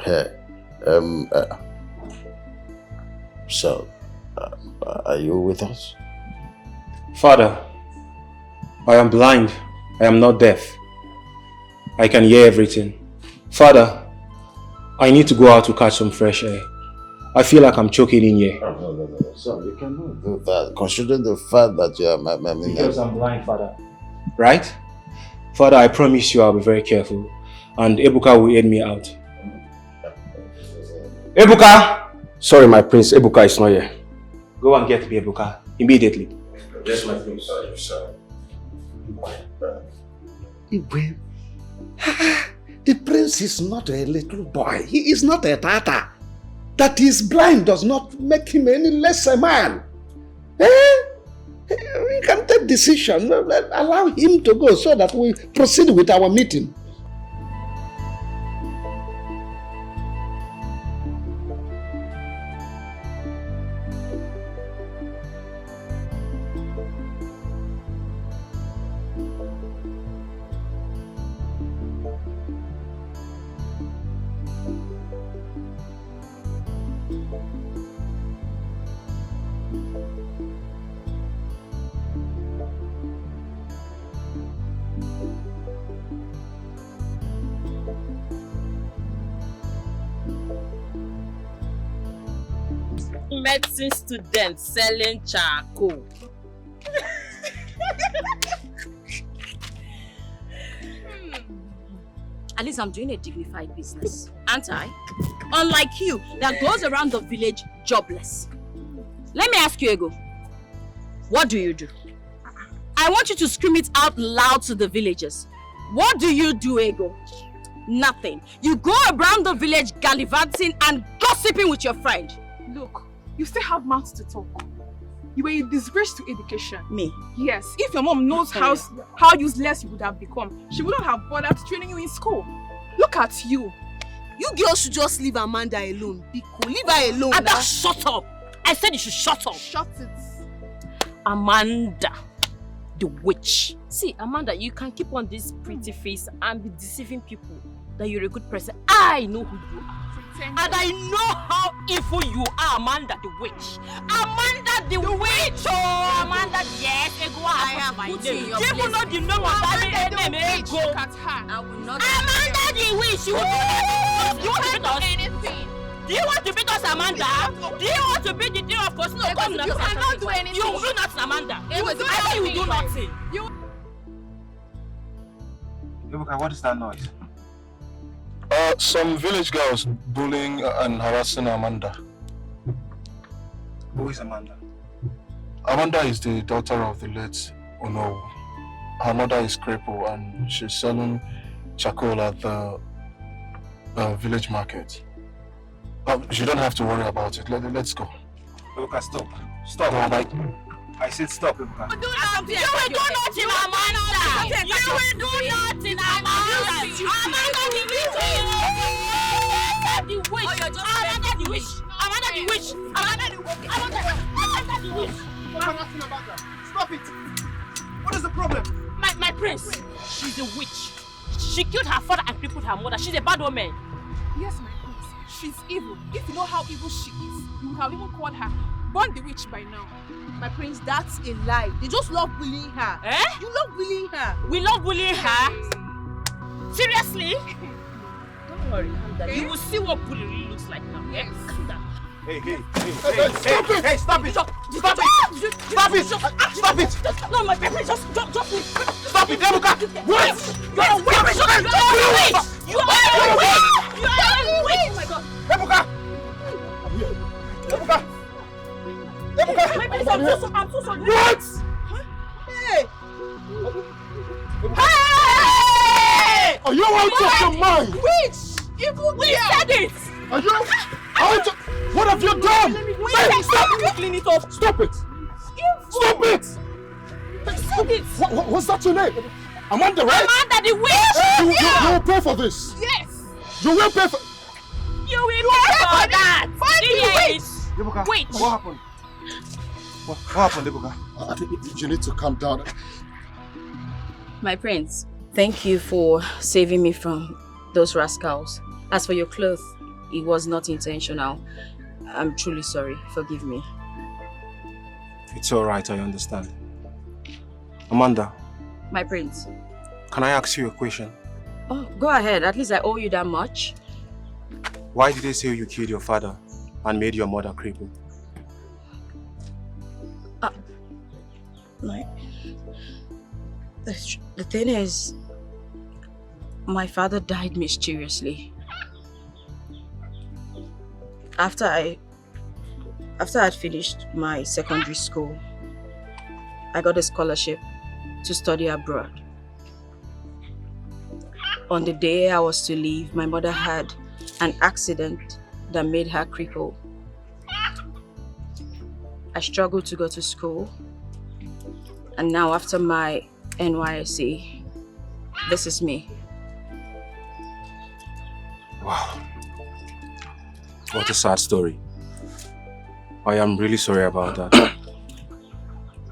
here. So, are you with us? Father, I am blind. I am not deaf. I can hear everything. Father, I need to go out to catch some fresh air. I feel like I'm choking in here. No. Son, you cannot do that. Consider the fact that you are my because I'm blind, Father. Right? Father, I promise you I'll be very careful. And Ebuka will aid me out. Ebuka! Sorry, my prince. Ebuka is not here. Go and get me Ebuka. Immediately. Yes, my prince. Sorry. Igwe. The prince is not a little boy. He is not a tata. That he is blind does not make him any less a man. We can take decision. Allow him to go so that we proceed with our meeting. medicine student selling charcoal. At least I'm doing a dignified business, aren't I? Unlike you, that goes around the village jobless. Let me ask you, Ego. What do you do? I want you to scream it out loud to the villagers. What do you do, Ego? Nothing. You go around the village gallivanting and gossiping with your friend. Look, you still have mouths to talk. You were a disgrace to education. Me? Yes. If your mom knows how useless you would have become, she wouldn't have bothered training you in school. Look at you. You girls should just leave Amanda alone. Be cool. Leave her alone. Ada, shut up. I said you should shut up. Shut it. Amanda, the witch. See, Amanda, you can keep on this pretty face and be deceiving people that you're a good person. I know who you are. And I know how evil you are, Amanda the witch. Amanda the witch! Oh, Amanda, yes, Ego, I have put you in your place. Even though you know what that name, Ego. I will not. Amanda the witch! You want to beat us? Anything. Do you want to beat us, Amanda? Do you want to beat the deal of us? No, come now. You cannot do anything. You will do nothing, Amanda. You will do nothing. Ebuka, what is that noise? Some village girls bullying and harassing Amanda. Who is Amanda? Amanda is the daughter of the late Ono. Her mother is crippled and she's selling charcoal at the village market. You don't have to worry about it. Let's go. Ebuka, stop. Stop. I said stop, Ebuka. You will do nothing, Amanda. You will do nothing, Amanda. Amanda the witch. Amanda the witch. Amanda the witch. Amanda the witch. Amanda the witch. Nothing about that. Stop it. What is the problem? My prince. She's a witch. She killed her father and crippled her mother. She's a bad woman. Yes, my prince. She's evil. If you know how evil she is, you would have even called her Born the witch by now. My prince, that's a lie. They just love bullying her. Eh? You love bullying her. We love bullying her? Seriously? Don't worry, calm down. You will see what bullying really looks like now. Yes. Calm down. Hey, stop it! Stop it! Stop it! No, my prince, just leave. Stop it, Ebuka! What? You're a witch! You're a witch! You are a witch! You are a witch! Oh my God! Ebuka! Ebuka! Ebuka! My prince, I'm so sorry. What? Hey! Hey! Are you out of your mind? Witch! Evil We said it! Are you out of... What have you done? Hey, stop it! Clean it up! Stop it! Stop it! Stop it! What's that your name? Amanda, right? Amanda the witch! You will pay for this. Yes! You will pay for... You will pay for that! Wait! Ebuka, Wait! What happened? What happened, Ebuka? I think you need to calm down. My prince, thank you for saving me from those rascals. As for your clothes, it was not intentional. I'm truly sorry. Forgive me. It's alright, I understand. Amanda. My prince. Can I ask you a question? Oh, go ahead. At least I owe you that much. Why did they say you killed your father and made your mother crippled? The thing is, my father died mysteriously. After I'd finished my secondary school, I got a scholarship to study abroad. On the day I was to leave, my mother had an accident that made her cripple. I struggled to go to school, and now after my NYSC, this is me. Wow. What a sad story. I am really sorry about that.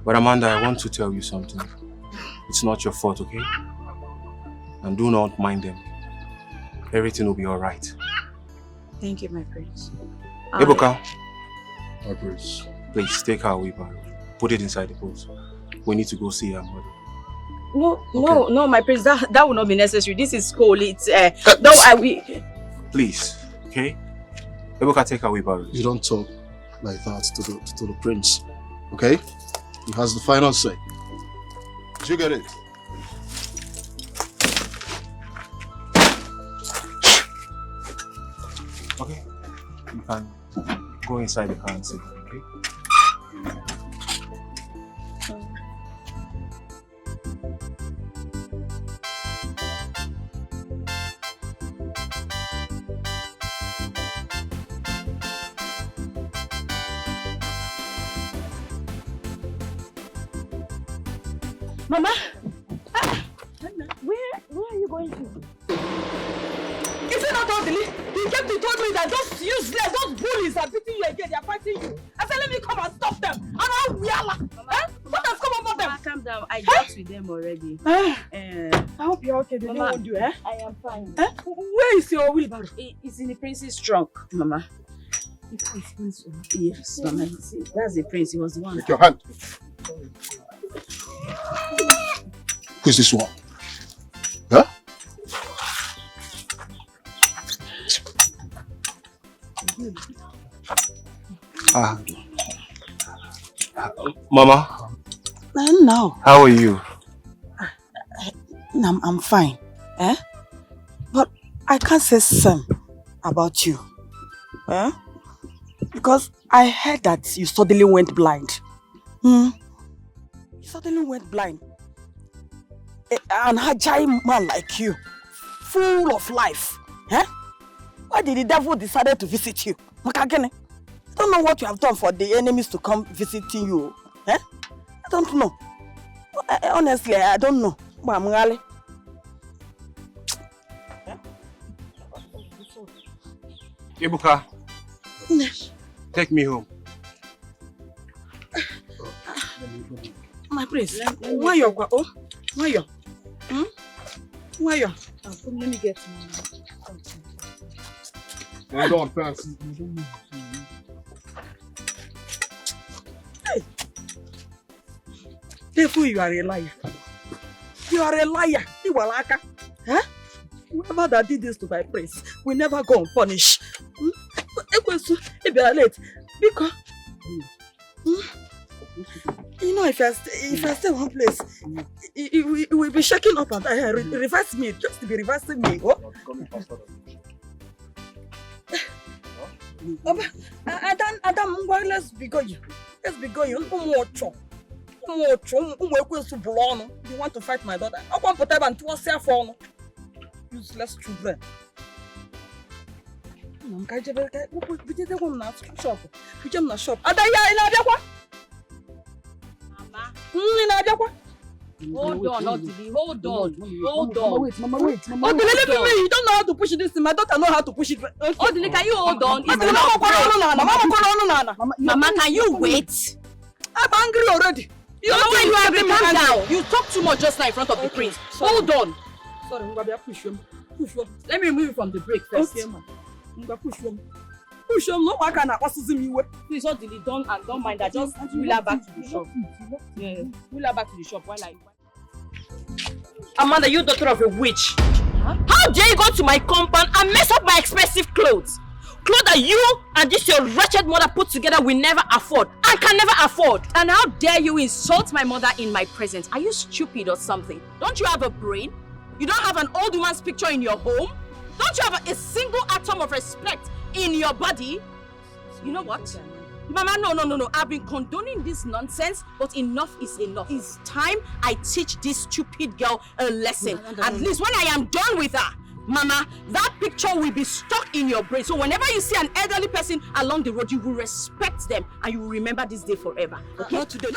But Amanda, I want to tell you something. It's not your fault, okay? And do not mind them. Everything will be alright. Thank you, my prince. Ebuka. My prince. Please take her wheelbarrow. Put it inside the boat. We need to go see her mother. No, my prince. That will not be necessary. This is school. It's Please, okay? Ebuka, take her wheelbarrow. You don't talk. like that to the prince. Okay? He has the final say. Did you get it? Okay. You can go inside the car and sit down, okay? Mama, where are you going to? Is it not orderly? He came to told me that those useless, those bullies are beating you again. They are fighting you. I said, let me come and stop them. And I'll realize. What has come over them? Calm down. I dealt with them already. I hope you're okay. They don't want you, eh? I am fine. Where is your wheelbarrow? It's in the prince's trunk, Mama. Yes, Mama. That's the prince. He was the one. Take your hand. Who's this one? Huh? Mama, No. how are you? I'm fine. But I can't say same about you. Because I heard that you suddenly went blind. You suddenly went blind. An agile man like you, full of life. Why did the devil decide to visit you? I don't know what you have done for the enemies to come visiting you. I don't know. Honestly, I don't know. Ibuka, take me home. My prince, why you? Why you? Why you? Let me get my... Hold on, fast. Hey! Therefore, you are a liar. You are a liar. Iwalaka. Whoever that did this to my prince will never go unpunished. If you are late, because you know, if I stay one place, it will be shaking up and reverse me, just to be reversing me. Adam, let's be going. Let's be going. You want to fight my daughter? I want to put and to phone. Useless children. Shop. Hold on, Odili. Hold on. Mama, wait. Odili, you don't know how to push this thing. My daughter knows how to push it. Odili, can you hold on? Mama, can you wait? I'm angry already. You know when you have to calm down. You talk too much just now in front of the prince. Hold on. Sorry, push him. Let me remove you from the break first. Okay, ma. Push him. No one can accuse me. Please, Odili, don't mind that. Just wheel her back to the shop. Yeah, wheel her back to the shop while I... Amanda, you daughter of a witch. How dare you go to my compound and mess up my expensive clothes? Clothes that you and this your wretched mother put together will never afford and can never afford. And how dare you insult my mother in my presence? Are you stupid or something? Don't you have a brain? You don't have an old woman's picture in your home? Don't you have a single atom of respect in your body? You know what? Mama, no. I've been condoning this nonsense, but enough is enough. It's time I teach this stupid girl a lesson. At least when I am done with her, Mama, that picture will be stuck in your brain. So whenever you see an elderly person along the road, you will respect them and you will remember this day forever. Okay? Not today.